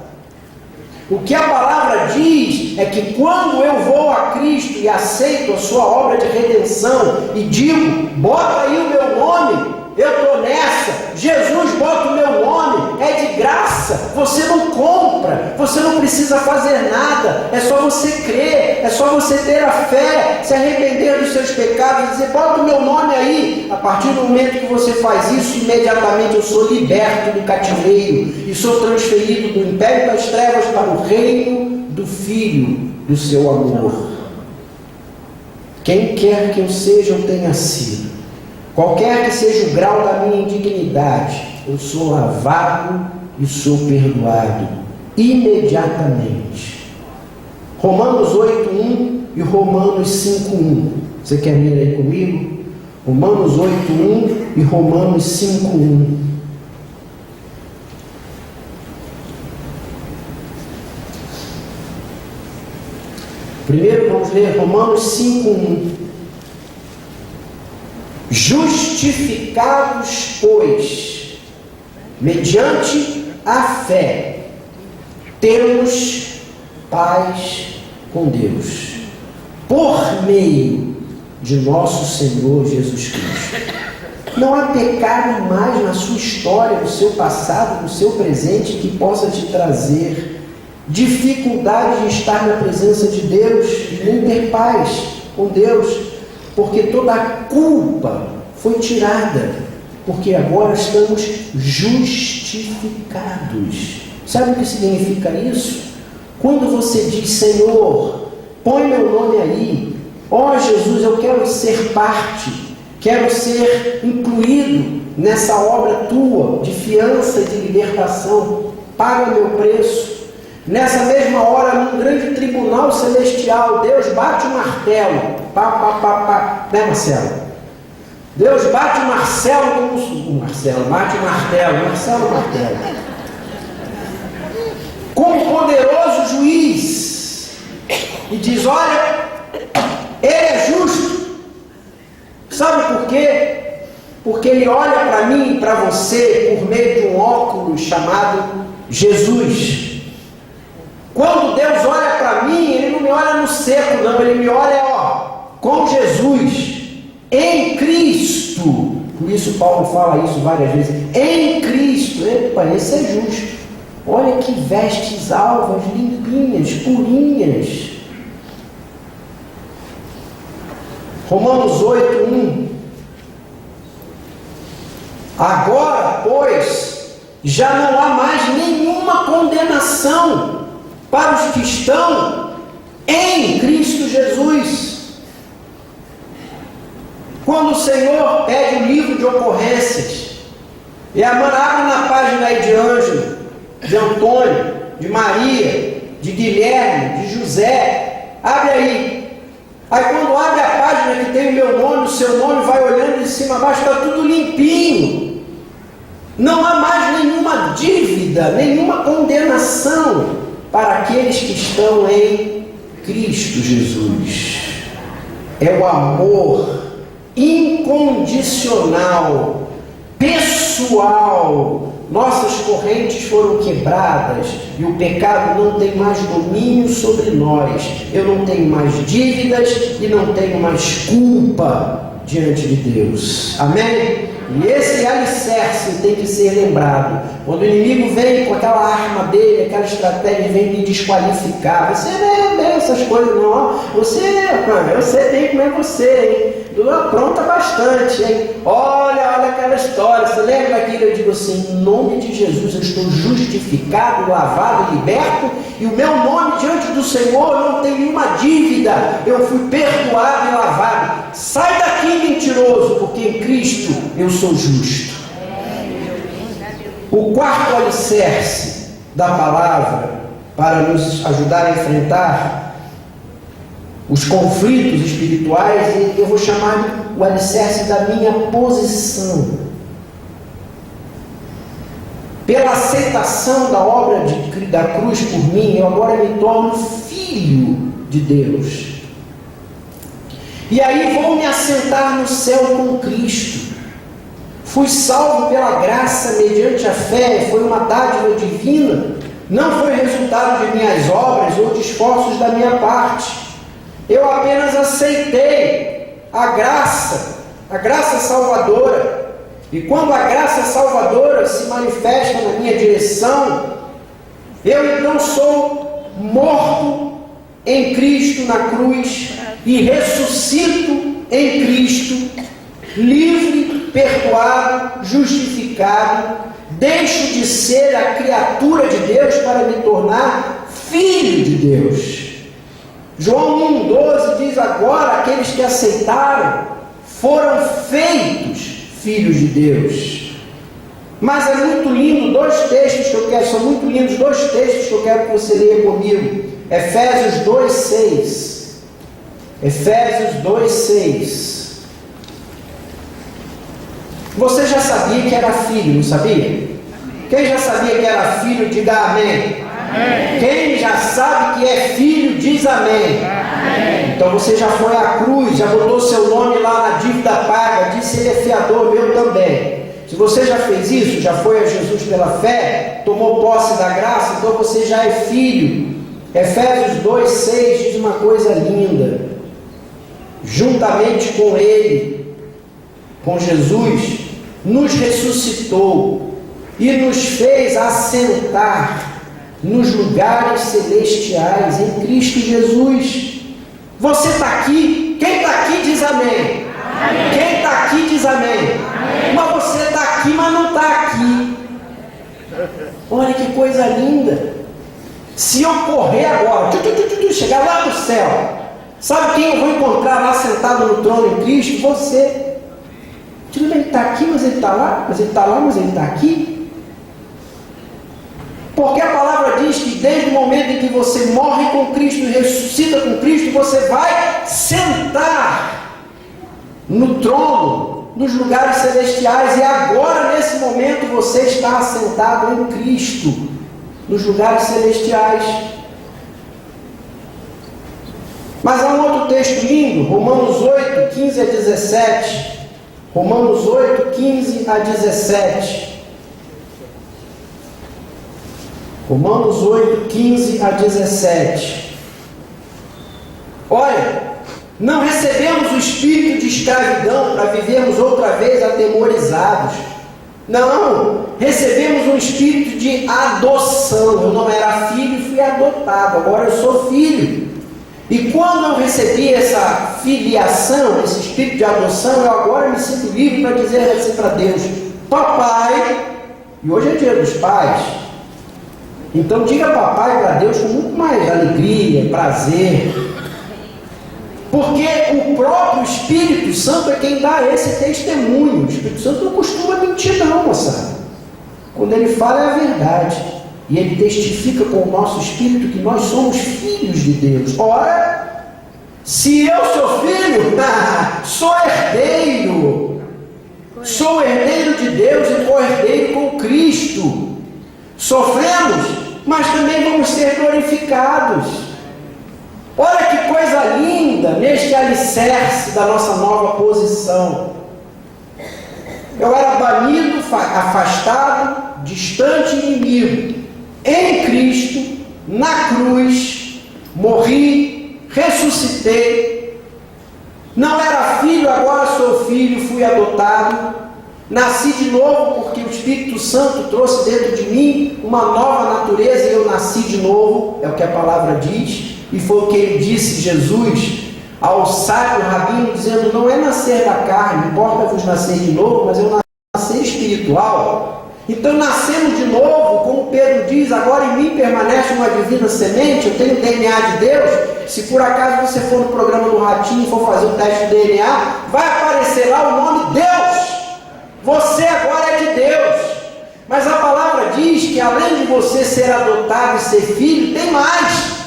O que a palavra diz é que quando eu vou a Cristo e aceito a sua obra de redenção e digo: bota aí o meu nome, eu estou nessa, Jesus bota o meu nome, é de graça, você não compra, você não precisa fazer nada, é só você crer, é só você ter a fé, se arrepender dos seus pecados e dizer: bota o meu nome aí. A partir do momento que você faz isso, imediatamente eu sou liberto do cativeiro e sou transferido do império das trevas para o reino do Filho do seu amor. Quem quer que eu seja ou tenha sido, qualquer que seja o grau da minha indignidade, eu sou lavado e sou perdoado imediatamente. Romanos 8:1 e Romanos 5:1. Você quer ler aí comigo? Romanos 8:1 e Romanos 5:1. Primeiro vamos ler Romanos 5:1. Justificados, pois, mediante a fé, temos paz com Deus, por meio de nosso Senhor Jesus Cristo. Não há pecado mais na sua história, no seu passado, no seu presente, que possa te trazer dificuldade de estar na presença de Deus e nem ter paz com Deus. Porque toda a culpa foi tirada, porque agora estamos justificados. Sabe o que significa isso? Quando você diz: Senhor, põe meu nome aí, ó Jesus, eu quero ser parte, quero ser incluído nessa obra tua de fiança e de libertação, paga meu preço. Nessa mesma hora, num grande tribunal celestial, Deus bate o martelo, né, Marcelo? Deus bate o martelo, bate o martelo, como poderoso juiz e diz: olha, ele é justo. Sabe por quê? Porque ele olha para mim e para você por meio de um óculos chamado Jesus. Quando Deus olha para mim, ele não me olha no seco, não, ele me olha, com Jesus, em Cristo. Por isso Paulo fala isso várias vezes, em Cristo. Epa, esse é justo. Olha que vestes alvas, limpinhas, purinhas. Romanos 8:1. Agora, pois, já não há mais nenhuma condenação para os que estão em Cristo Jesus. Quando o Senhor pede o livro de ocorrências, e a mana abre na página aí de Ângelo, de Antônio, de Maria, de Guilherme, de José, abre aí. Aí quando abre a página que tem o meu nome, o seu nome, vai olhando de cima a baixo, está tudo limpinho. Não há mais nenhuma dívida, nenhuma condenação para aqueles que estão em Cristo Jesus. É o amor incondicional, pessoal. Nossas correntes foram quebradas e o pecado não tem mais domínio sobre nós. Eu não tenho mais dívidas e não tenho mais culpa diante de Deus. Amém? E esse alicerce tem que ser lembrado. Quando o inimigo vem com aquela arma dele, aquela estratégia, vem me desqualificar. Você não é essas coisas não. Você, eu sei bem como é você, hein? Apronta bastante, hein? Olha aquela história. Você lembra daquilo? Eu digo assim: em nome de Jesus eu estou justificado, lavado, liberto, e o meu nome diante do Senhor não tem nenhuma dívida. Eu fui perdoado e lavado. Sai daqui, mentiroso, porque em Cristo eu sou justo. O quarto alicerce da palavra para nos ajudar a enfrentar os conflitos espirituais, eu vou chamar o alicerce da minha posição. Pela aceitação da obra da cruz por mim, eu agora me torno filho de Deus. E aí vou me assentar no céu com Cristo. Fui salvo pela graça mediante a fé, foi uma dádiva divina, não foi resultado de minhas obras ou de esforços da minha parte. Eu apenas aceitei a graça salvadora. E quando a graça salvadora se manifesta na minha direção, eu então sou morto em Cristo na cruz e ressuscito em Cristo, livre, perdoado, justificado, deixo de ser a criatura de Deus para me tornar filho de Deus. João 1,12 diz: agora aqueles que aceitaram foram feitos filhos de Deus. Mas é muito lindo, são muito lindos dois textos que eu quero que você leia comigo. Efésios 2,6. Efésios 2,6. Você já sabia que era filho, não sabia? Quem já sabia que era filho, diga amém. Amém. Quem já sabe que é filho, diz amém. Amém. Então você já foi à cruz, já botou seu nome lá na dívida paga, disse: ele é fiador meu também. Se você já fez isso, já foi a Jesus pela fé, tomou posse da graça, então você já é filho. Efésios 2,6 diz uma coisa linda: juntamente com ele, com Jesus, nos ressuscitou e nos fez assentar nos lugares celestiais em Cristo Jesus. Você está aqui? Quem está aqui diz amém. Amém. Quem está aqui diz amém. Amém. Mas você está aqui, mas não está aqui. Olha que coisa linda. Se eu correr agora, chegar lá no céu, sabe quem eu vou encontrar lá sentado no trono em Cristo? Você. Ele está aqui, mas ele está lá, mas ele está lá, mas ele está aqui. Porque a palavra diz que desde o momento em que você morre com Cristo e ressuscita com Cristo, você vai sentar no trono, nos lugares celestiais, e agora nesse momento você está assentado em Cristo. nos lugares celestiais. Mas há um outro texto lindo, Romanos 8, 15 a 17. Romanos 8, 15 a 17. Romanos 8, 15 a 17. Olha, não recebemos o espírito de escravidão para vivermos outra vez atemorizados. Não, recebemos um espírito de adoção. Eu não era filho e fui adotado, agora eu sou filho. E quando eu recebi essa filiação, esse espírito de adoção, eu agora me sinto livre para dizer assim para Deus: papai, e hoje é dia dos pais, então diga papai para Deus com muito mais alegria, prazer, porque o próprio Espírito Santo é quem dá esse testemunho. O Espírito Santo não costuma mentir não, moçada. Quando ele fala é a verdade. E ele testifica com o nosso espírito que nós somos filhos de Deus. Ora, se eu sou filho, sou herdeiro. Sou herdeiro de Deus e co-herdeiro com Cristo. Sofremos, mas também vamos ser glorificados. Olha que coisa linda neste alicerce da nossa nova posição. Eu era banido, afastado, distante, inimigo. Em Cristo, na cruz, morri, ressuscitei. Não era filho, agora sou filho, fui adotado. Nasci de novo porque o Espírito Santo trouxe dentro de mim uma nova natureza e eu nasci de novo, é o que a palavra diz. E foi o que ele disse, Jesus, ao sábio rabino, dizendo: não é nascer da carne, importa-vos nascer de novo, mas eu nascer espiritual. Então nascemos de novo, como Pedro diz: agora em mim permanece uma divina semente, eu tenho o DNA de Deus. Se por acaso você for no programa do Ratinho e for fazer o teste de DNA, vai aparecer lá o nome Deus. Você agora é de Deus. Mas a palavra diz que além de você ser adotado e ser filho, tem mais.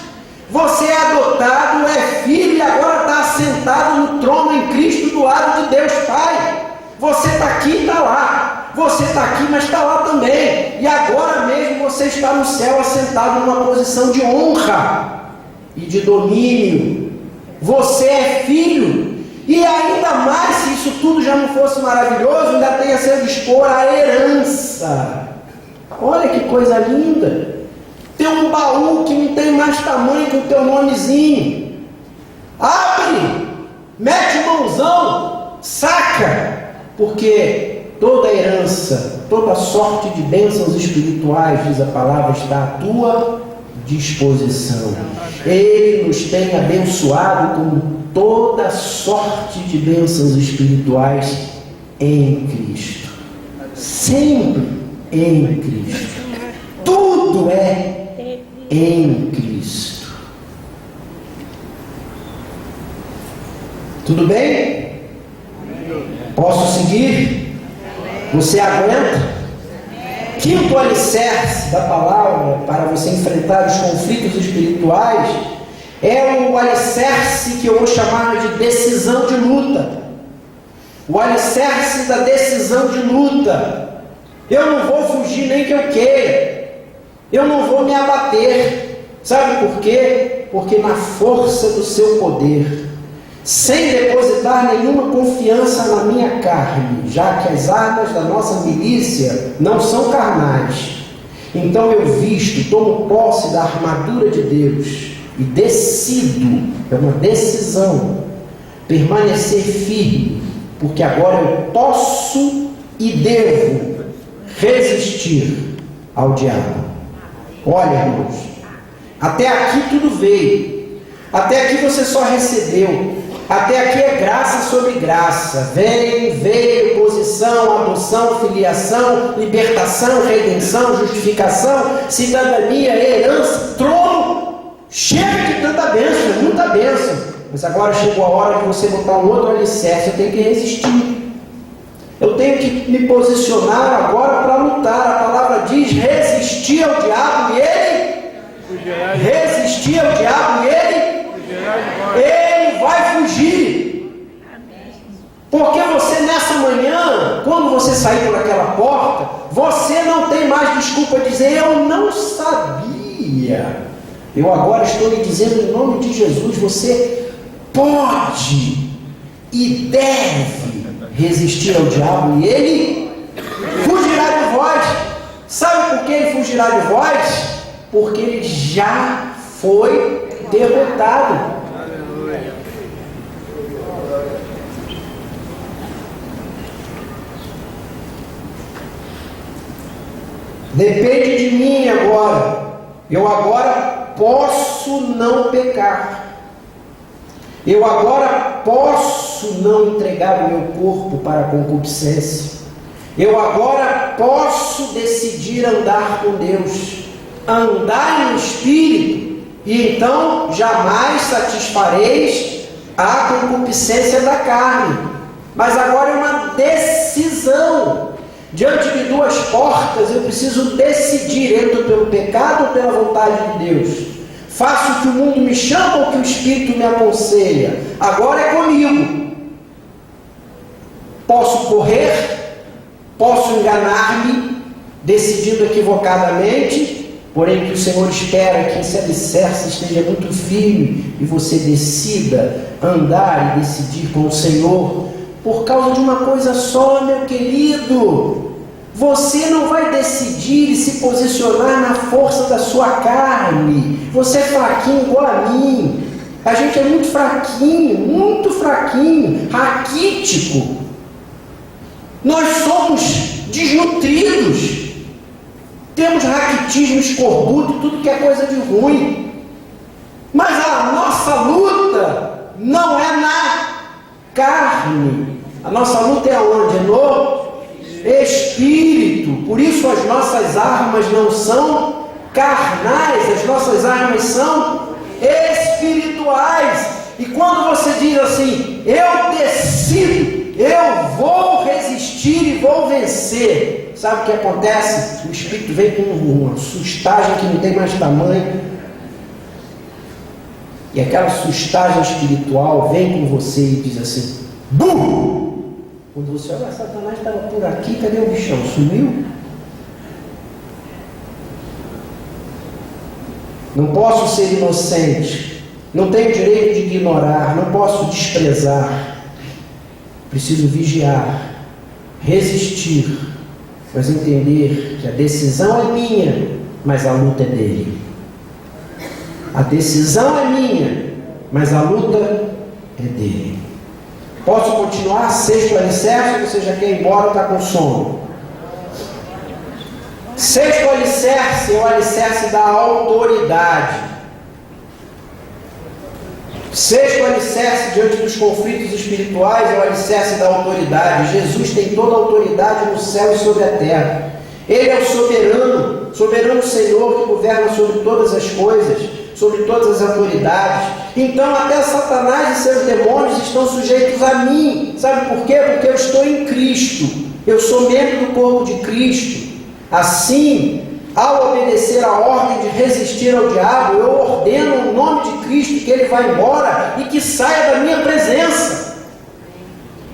Você é adotado, é filho e agora está assentado no trono em Cristo do lado de Deus Pai. Você está aqui e está lá. Você está aqui, mas está lá também. E agora mesmo você está no céu assentado numa posição de honra e de domínio. Você é filho. E ainda mais, se isso tudo já não fosse maravilhoso, ainda tem a seu dispor a herança. Olha que coisa linda. Tem um baú que não tem mais tamanho que o teu nomezinho. Abre, mete o mãozão, saca, porque toda herança, toda sorte de bênçãos espirituais, diz a palavra, está à tua disposição. Ele nos tem abençoado com toda sorte de bênçãos espirituais em Cristo. Sempre em Cristo. Tudo é em Cristo. Tudo bem? Posso seguir? Você aguenta? Quinto alicerce da palavra para você enfrentar os conflitos espirituais é o alicerce que eu vou chamar de decisão de luta. O alicerce da decisão de luta. Eu não vou fugir nem que eu queira. Eu não vou me abater. Sabe por quê? Porque na força do seu poder, sem depositar nenhuma confiança na minha carne, já que as armas da nossa milícia não são carnais. Então eu visto, tomo posse da armadura de Deus e decido, é uma decisão, permanecer firme, porque agora eu posso e devo resistir ao diabo. Olha, irmãos, até aqui tudo veio, até aqui você só recebeu, até aqui é graça sobre graça, veio, posição, adoção, filiação, libertação, redenção, justificação, cidadania, herança, trono. Chega de tanta bênção, muita bênção, mas agora chegou a hora de você botar um outro alicerce. Eu tenho que resistir, eu tenho que me posicionar agora para lutar. A palavra diz: resistir ao diabo e ele resistir ao diabo e ele vai fugir. Porque você nessa amanhã, quando você sair por aquela porta, você não tem mais desculpa de dizer: eu não sabia. Eu agora estou lhe dizendo em nome de Jesus, você pode e deve resistir ao diabo e ele fugirá de vós. Sabe por que ele fugirá de vós? Porque ele já foi derrotado. Depende de mim agora. Eu agora posso não pecar. Eu agora posso não entregar o meu corpo para a concupiscência. Eu agora posso decidir andar com Deus, andar no Espírito, e então jamais satisfareis a concupiscência da carne. Mas agora é uma decisão. Diante de duas portas, eu preciso decidir: entro pelo pecado ou pela vontade de Deus? Faço o que o mundo me chama ou o que o Espírito me aconselha? Agora é comigo. Posso correr, posso enganar-me, decidindo equivocadamente, porém que o Senhor espera que esse alicerce esteja muito firme e você decida andar e decidir com o Senhor, por causa de uma coisa só, meu querido: você não vai decidir e se posicionar na força da sua carne. Você é fraquinho igual a mim. A gente é muito fraquinho, raquítico. Nós somos desnutridos. Temos raquitismo, escorbuto, tudo que é coisa de ruim. Mas a nossa luta não é na carne. A nossa luta é onde? No Espírito. Por isso as nossas armas não são carnais, as nossas armas são espirituais. E quando você diz assim: eu decido, eu vou resistir e vou vencer, sabe o que acontece? O Espírito vem com uma sustagem que não tem mais tamanho. E aquela sustagem espiritual vem com você e diz assim: burro! Quando você olha, Satanás estava por aqui, cadê o bichão? Sumiu? Não posso ser inocente, não tenho direito de ignorar, não posso desprezar. Preciso vigiar, resistir, mas entender que a decisão é minha, mas a luta é dele. A decisão é minha, mas a luta é dele. Posso continuar? Sexto alicerce, você já quer ir embora, está com sono. Sexto alicerce é o alicerce da autoridade. Sexto alicerce diante dos conflitos espirituais é o alicerce da autoridade. Jesus tem toda a autoridade no céu e sobre a terra. Ele é o soberano, soberano Senhor que governa sobre todas as coisas, sobre todas as autoridades. Então até Satanás e seus demônios estão sujeitos a mim. Sabe por quê? Porque eu estou em Cristo. Eu sou membro do corpo de Cristo. Assim, ao obedecer a ordem de resistir ao diabo, eu ordeno no nome de Cristo que ele vá embora e que saia da minha presença.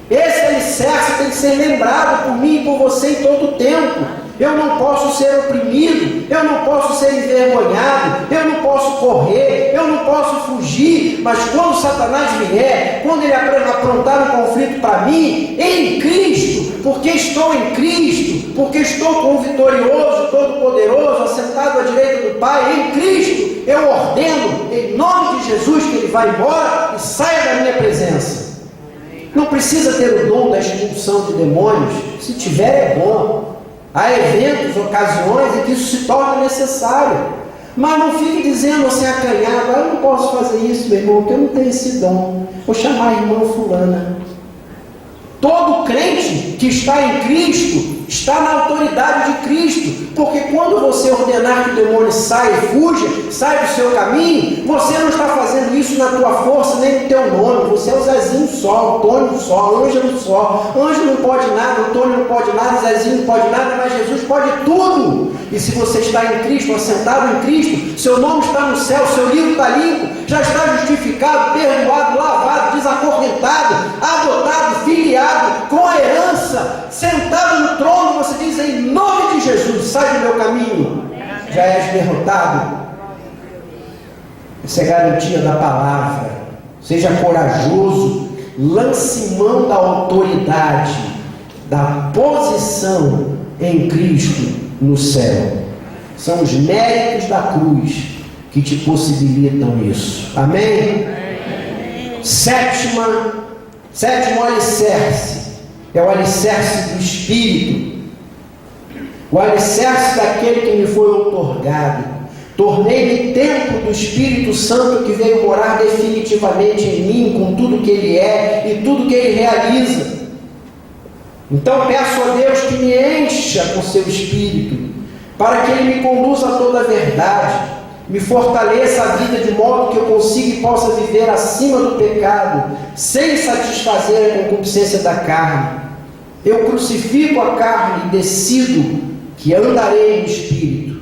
Esse alicerce tem que ser lembrado por mim e por você em todo o tempo. Eu não posso ser oprimido, eu não posso ser envergonhado, eu não posso correr, eu não posso fugir, mas quando Satanás vier, quando ele aprontar um conflito para mim, em Cristo, porque estou em Cristo, porque estou com o vitorioso, todo-poderoso, assentado à direita do Pai, em Cristo, eu ordeno, em nome de Jesus, que ele vá embora e saia da minha presença. Não precisa ter o dom da expulsão de demônios, se tiver é bom. Há eventos, ocasiões em que isso se torna necessário. Mas não fique dizendo assim acanhado: eu não posso fazer isso, meu irmão, porque eu não tenho esse dom. Vou chamar a irmã fulana. Todo crente que está em Cristo está na autoridade de Cristo, porque quando você ordenar que o demônio saia e fuja, sai do seu caminho, você não está fazendo isso na tua força nem no teu nome. Você é o Zezinho só, Antônio só, Ângelo só. Ângelo não pode nada, Antônio não pode nada, Zezinho não pode nada, mas Jesus pode tudo. E se você está em Cristo, assentado em Cristo, seu nome está no céu, seu livro está limpo, já está justificado, perdoado, lavado, desacorrentado, adotado, filiado, com a herança Já és derrotado. Essa é a garantia da palavra. Seja corajoso, lance mão da autoridade, da posição em Cristo no céu. São os méritos da cruz que te possibilitam isso. Amém? Sétimo alicerce é o alicerce do Espírito, o alicerce daquele que me foi outorgado. Tornei-me templo do Espírito Santo que veio morar definitivamente em mim, com tudo que Ele é e tudo que Ele realiza. Então peço a Deus que me encha com seu Espírito, para que Ele me conduza a toda a verdade, me fortaleça a vida de modo que eu consiga e possa viver acima do pecado, sem satisfazer a concupiscência da carne. Eu crucifico a carne e decido que andarei no Espírito.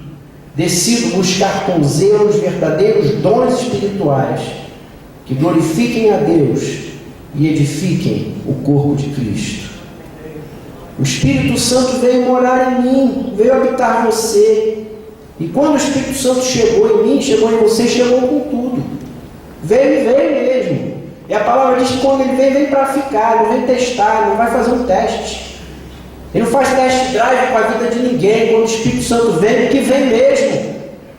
Decido buscar com zelo os verdadeiros dons espirituais, que glorifiquem a Deus e edifiquem o corpo de Cristo. O Espírito Santo veio morar em mim, veio habitar você. E quando o Espírito Santo chegou em mim, chegou em você, chegou com tudo. Veio mesmo. E a palavra diz que quando ele vem para ficar, ele não vem testar, ele não vai fazer um teste. Ele não faz test drive com a vida de ninguém. Quando o Espírito Santo vem, que vem mesmo.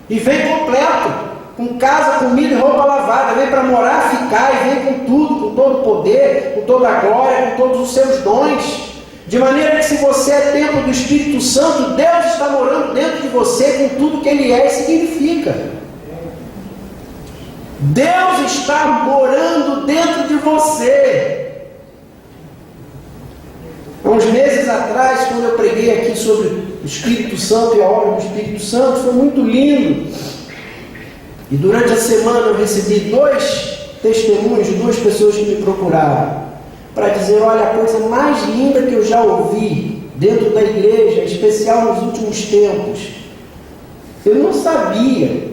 E vem completo, com casa, comida e roupa lavada. Vem para morar, ficar e vem com tudo, com todo o poder, com toda a glória, com todos os seus dons. De maneira que se você é templo do Espírito Santo, Deus está morando dentro de você com tudo que Ele é e significa. Deus está morando dentro de você. Há uns meses atrás, quando eu preguei aqui sobre o Espírito Santo e a obra do Espírito Santo, foi muito lindo. E durante a semana eu recebi 2 testemunhos de 2 pessoas que me procuraram para dizer: olha, a coisa mais linda que eu já ouvi dentro da igreja, em especial nos últimos tempos. Eu não sabia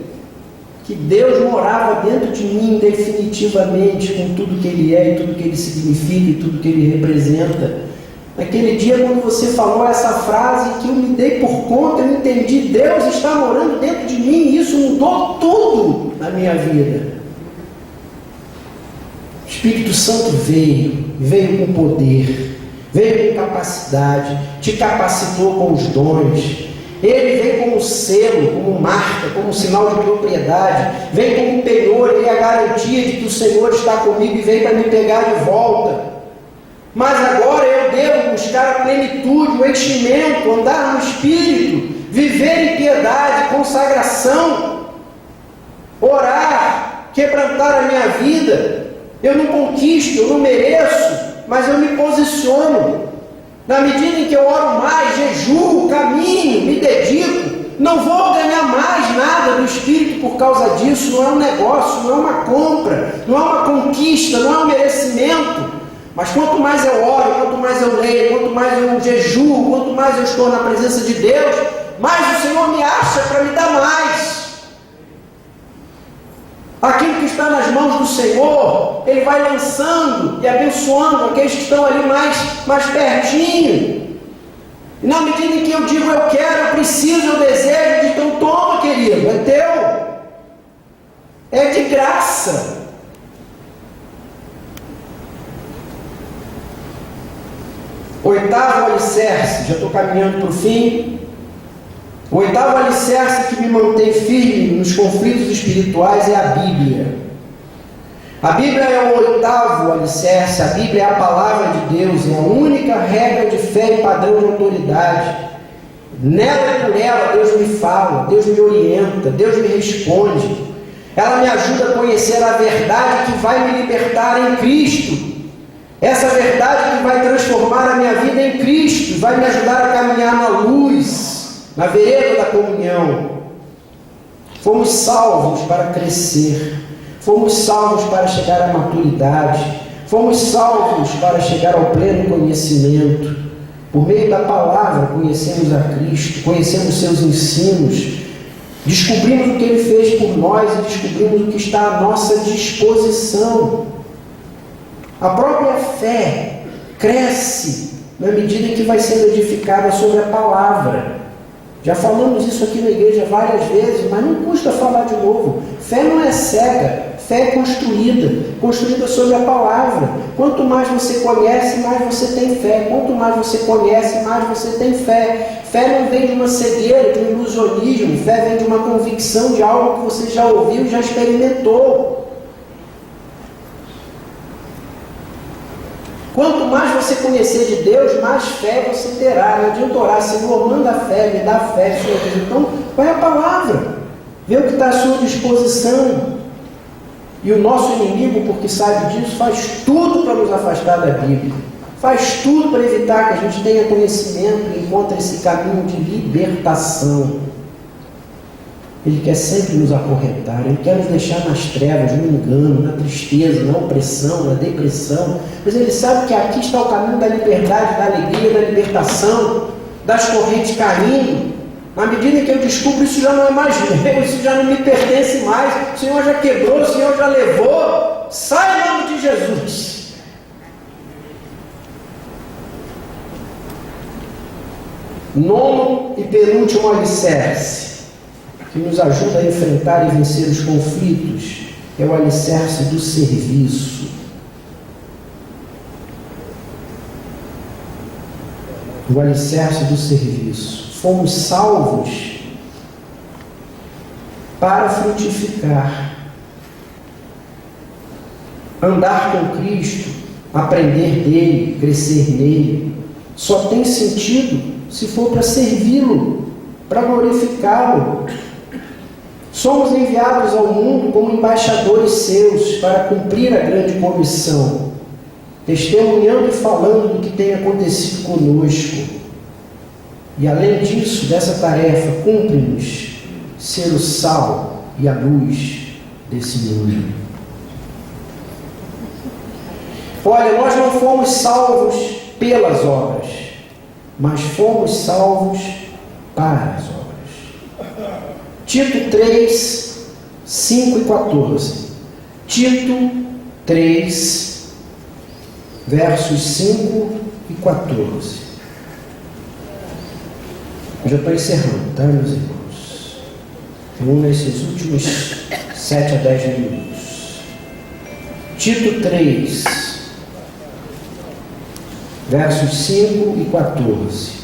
que Deus morava dentro de mim definitivamente, com tudo que Ele é e tudo que Ele significa e tudo que Ele representa. Naquele dia, quando você falou essa frase, que eu me dei por conta, eu entendi: Deus está morando dentro de mim, e isso mudou tudo na minha vida. O Espírito Santo veio com poder, veio com capacidade, te capacitou com os dons. Ele vem como selo, como marca, como sinal de propriedade, vem como penhor, Ele é a garantia de que o Senhor está comigo e vem para me pegar de volta. Mas agora eu devo buscar a plenitude, o enchimento, andar no Espírito, viver em piedade, consagração, orar, quebrantar a minha vida. Eu não conquisto, eu não mereço, mas eu me posiciono. Na medida em que eu oro mais, jejuo, caminho, me dedico, não vou ganhar mais nada do Espírito por causa disso. Não é um negócio, não é uma compra, não é uma conquista, não é um merecimento. Mas quanto mais eu oro, quanto mais eu leio, quanto mais eu jejuo, quanto mais eu estou na presença de Deus, mais o Senhor me acha para me dar mais. Aquilo que está nas mãos do Senhor, Ele vai lançando e abençoando aqueles que estão ali mais pertinho. E na medida em que eu digo eu quero, eu preciso, eu desejo, então toma, querido, é teu. É de graça. Oitavo alicerce, já estou caminhando para o fim. O oitavo alicerce que me mantém firme nos conflitos espirituais é a Bíblia. A Bíblia é o oitavo alicerce. A Bíblia é a palavra de Deus, é a única regra de fé e padrão de autoridade. Nela e por ela Deus me fala, Deus me orienta, Deus me responde. Ela me ajuda a conhecer a verdade que vai me libertar em Cristo. Essa verdade que vai transformar a minha vida em Cristo, vai me ajudar a caminhar na luz, na vereda da comunhão. Fomos salvos para crescer, fomos salvos para chegar à maturidade, fomos salvos para chegar ao pleno conhecimento. Por meio da palavra conhecemos a Cristo, conhecemos seus ensinos, descobrimos o que Ele fez por nós e descobrimos o que está à nossa disposição. A própria fé cresce na medida em que vai sendo edificada sobre a palavra. Já falamos isso aqui na igreja várias vezes, mas não custa falar de novo. Fé não é cega, fé é construída sobre a palavra. Quanto mais você conhece, mais você tem fé. Quanto mais você conhece, mais você tem fé. Fé não vem de uma cegueira, de um ilusionismo. Fé vem de uma convicção de algo que você já ouviu e já experimentou. Quanto mais você conhecer de Deus, mais fé você terá. Não adianta orar, Senhor, manda fé, me dá fé, Senhor. Então, vai a palavra. Vê o que está à sua disposição. E o nosso inimigo, porque sabe disso, faz tudo para nos afastar da Bíblia. Faz tudo para evitar que a gente tenha conhecimento e encontre esse caminho de libertação. Ele quer sempre nos acorrentar, Ele quer nos deixar nas trevas, no engano, na tristeza, na opressão, na depressão. Mas Ele sabe que aqui está o caminho da liberdade, da alegria, da libertação, das correntes caindo. Na medida em que eu descubro, isso já não é mais meu, isso já não me pertence mais. O Senhor já quebrou, o Senhor já levou. Sai em nome de Jesus. Nono e penúltimo alicerce, que nos ajuda a enfrentar e vencer os conflitos, é o alicerce do serviço. O alicerce do serviço. Fomos salvos para frutificar. Andar com Cristo, aprender dele, crescer nele, só tem sentido se for para servi-lo, para glorificá-lo. Somos enviados ao mundo como embaixadores seus para cumprir a grande comissão, testemunhando e falando do que tem acontecido conosco. E além disso, dessa tarefa, cumpre-nos ser o sal e a luz desse mundo. Olha, nós não fomos salvos pelas obras, mas fomos salvos para as obras. Tito 3, 5 e 14. Tito 3, versos 5 e 14. Eu já estou encerrando, tá, meus irmãos? Vamos nesses últimos 7 a 10 minutos. Tito 3, versos 5 e 14.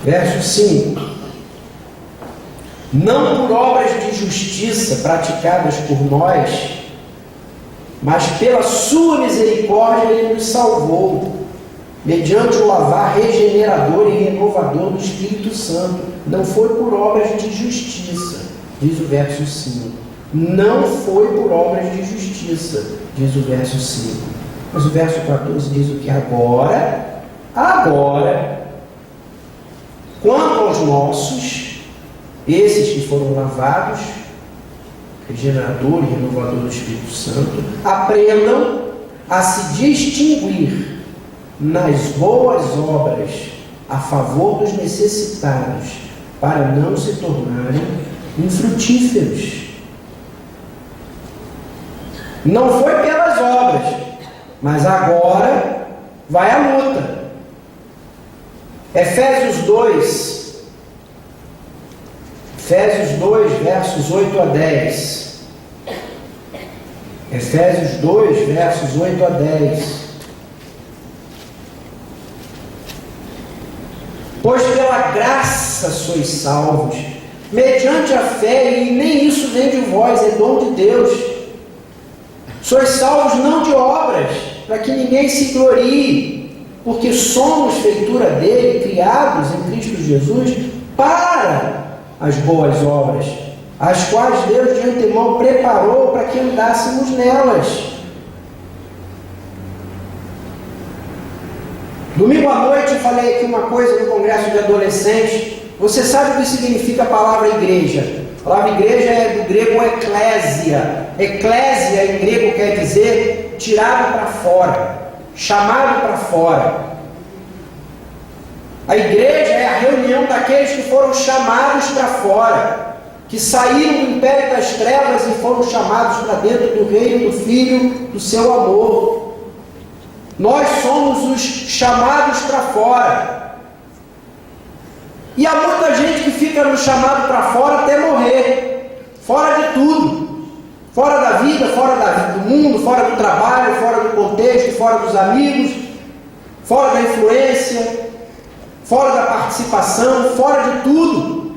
Verso 5: não por obras de justiça praticadas por nós, mas pela sua misericórdia Ele nos salvou, mediante o lavar regenerador e renovador do Espírito Santo. Não foi por obras de justiça, diz o verso 5. Não foi por obras de justiça, diz o verso 5. Mas o verso 14 diz o que? Agora, quanto aos nossos, esses que foram lavados, regenerador e renovador do Espírito Santo, aprendam a se distinguir nas boas obras a favor dos necessitados, para não se tornarem infrutíferos. Não foi pelas obras, mas agora vai a luta. Efésios 2, versos 8 a 10. Efésios 2, versos 8 a 10. Pois pela graça sois salvos, mediante a fé, e nem isso vem de vós, é dom de Deus. Sois salvos não de obras, para que ninguém se glorie, porque somos feitura dele, criados em Cristo Jesus, para as boas obras, as quais Deus de antemão preparou para que andássemos nelas. Domingo à noite eu falei aqui uma coisa no congresso de adolescentes. Você sabe o que significa a palavra igreja? A palavra igreja é do grego eclésia. Eclésia em grego quer dizer tirado para fora, chamado para fora. A igreja é a reunião daqueles que foram chamados para fora, que saíram do império das trevas e foram chamados para dentro do reino do Filho do seu amor. Nós somos os chamados para fora. E há muita gente que fica no chamado para fora até morrer, fora de tudo, fora da vida, do mundo, fora do trabalho, fora do contexto, fora dos amigos, fora da influência, fora da participação, fora de tudo.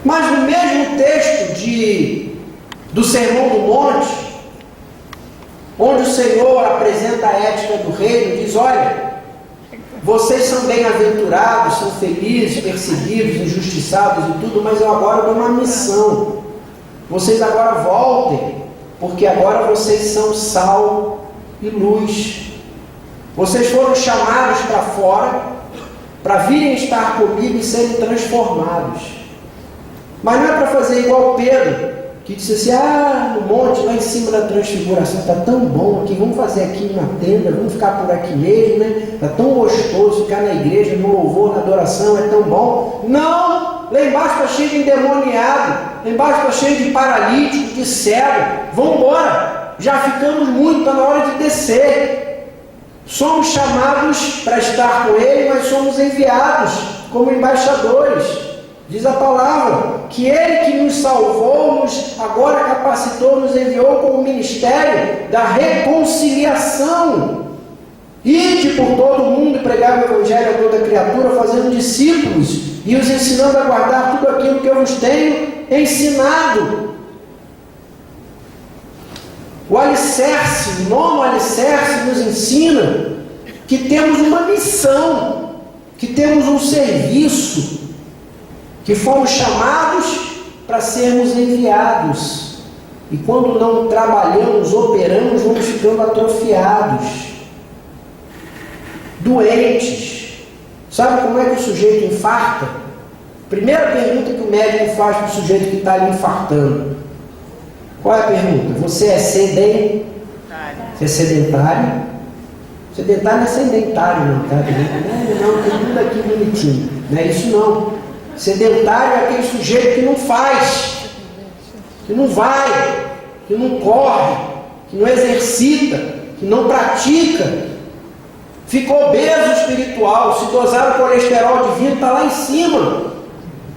Mas no mesmo texto do Sermão do Monte, onde o Senhor apresenta a ética do reino, diz: olha, vocês são bem-aventurados, são felizes, perseguidos, injustiçados e tudo, mas eu agora dou uma missão. Vocês agora voltem, porque agora vocês são sal e luz. Vocês foram chamados para fora, para virem estar comigo e serem transformados. Mas não é para fazer igual Pedro, que disse assim: no monte, lá em cima da transfiguração, está tão bom aqui, vamos fazer aqui na tenda, vamos ficar por aqui mesmo, né? Está tão gostoso ficar na igreja, no louvor, na adoração, é tão bom. Não! Lá embaixo está cheio de endemoniado, lá embaixo está cheio de paralítico, de cego. Vamos embora! Já ficamos muito, está na hora de descer. Somos chamados para estar com Ele, mas somos enviados como embaixadores. Diz a palavra que Ele que nos salvou, nos agora capacitou, nos enviou com o ministério da reconciliação. Ide por todo o mundo e pregar o Evangelho a toda criatura, fazendo discípulos e os ensinando a guardar tudo aquilo que eu vos tenho ensinado. O alicerce, o nono alicerce nos ensina que temos uma missão, que temos um serviço, que fomos chamados para sermos enviados. E quando não trabalhamos, operamos, vamos ficando atrofiados, doentes. Sabe como é que o sujeito infarta? Primeira pergunta que o médico faz para o sujeito que está ali infartando: qual é a pergunta? Você é sedentário? Você é sedentário? Sedentário não é sedentário, não, tá? Não, tem tudo aqui bonitinho. Não é isso não. Sedentário é aquele sujeito que não faz, que não vai, que não corre, que não exercita, que não pratica. Fica obeso espiritual, se dosar o colesterol divino, está lá em cima.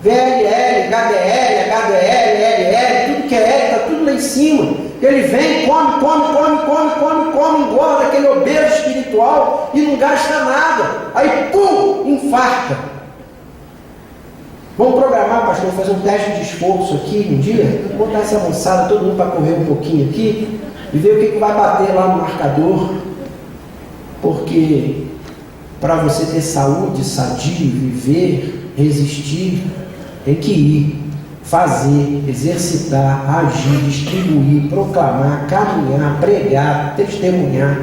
VLL, HDL, HDL, LL, tudo que é L, está tudo lá em cima. Ele vem, come, engorda aquele obeso espiritual e não gasta nada. Aí, pum, infarta. Vamos programar, pastor, fazer um teste de esforço aqui um dia, vamos botar essa avançada, todo mundo para correr um pouquinho aqui e ver o que vai bater lá no marcador. Porque para você ter saúde, sadio, viver, resistir, tem que ir, fazer, exercitar, agir, distribuir, proclamar, caminhar, pregar, testemunhar.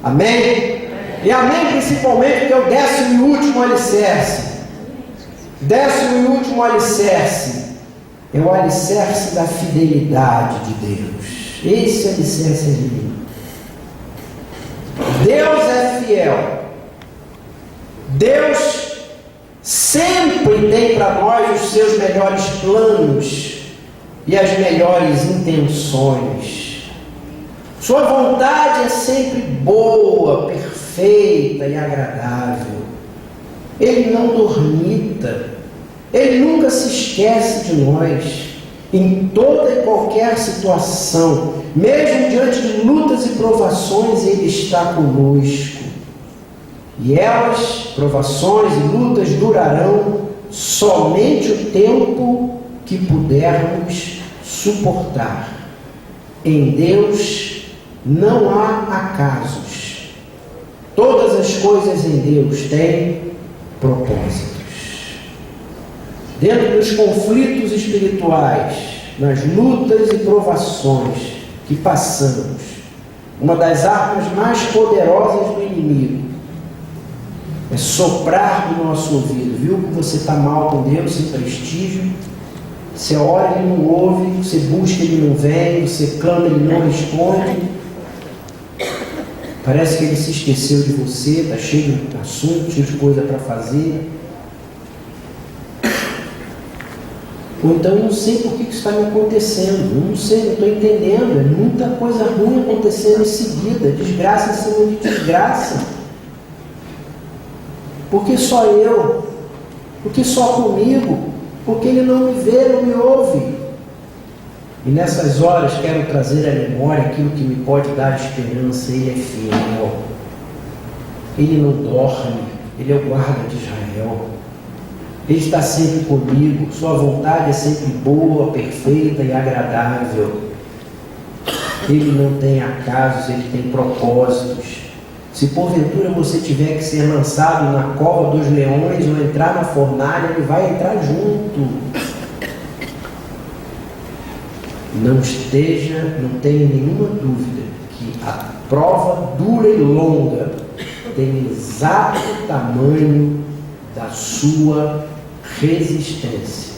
Amém? E amém principalmente porque é o 10º e último alicerce. 10º e último alicerce é o alicerce da fidelidade de Deus. Esse alicerce é lindo. Deus é fiel. Deus sempre tem para nós os seus melhores planos e as melhores intenções. Sua vontade é sempre boa, perfeita e agradável. Ele não dormita, Ele nunca se esquece de nós. Em toda e qualquer situação, mesmo diante de lutas e provações, Ele está conosco. E elas, provações e lutas, durarão somente o tempo que pudermos suportar. Em Deus não há acasos. Todas as coisas em Deus têm propósitos. Dentro dos conflitos espirituais, nas lutas e provações que passamos, uma das armas mais poderosas do inimigo é soprar no nosso ouvido: viu que você está mal com Deus, sem prestígio? Você ora, ele não ouve, você busca, ele não vem, você clama, ele não responde. Parece que ele se esqueceu de você, está cheio de assunto, cheio de coisa para fazer. Ou então eu não sei por que isso está me acontecendo, eu não sei, não estou entendendo, é muita coisa ruim acontecendo em seguida, desgraça em cima de desgraça. Por que só eu? Por que só comigo? Porque ele não me vê, não me ouve. E nessas horas quero trazer à memória aquilo que me pode dar esperança. Ele é fiel, ele não dorme, ele é o guarda de Israel. Ele está sempre comigo, sua vontade é sempre boa, perfeita e agradável. Ele não tem acasos, ele tem propósitos. Se porventura você tiver que ser lançado na cova dos leões ou entrar na fornalha, ele vai entrar junto. Não tenha nenhuma dúvida que a prova dura e longa tem exato tamanho da sua resistência.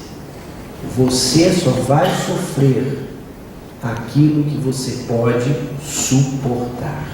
Você só vai sofrer aquilo que você pode suportar.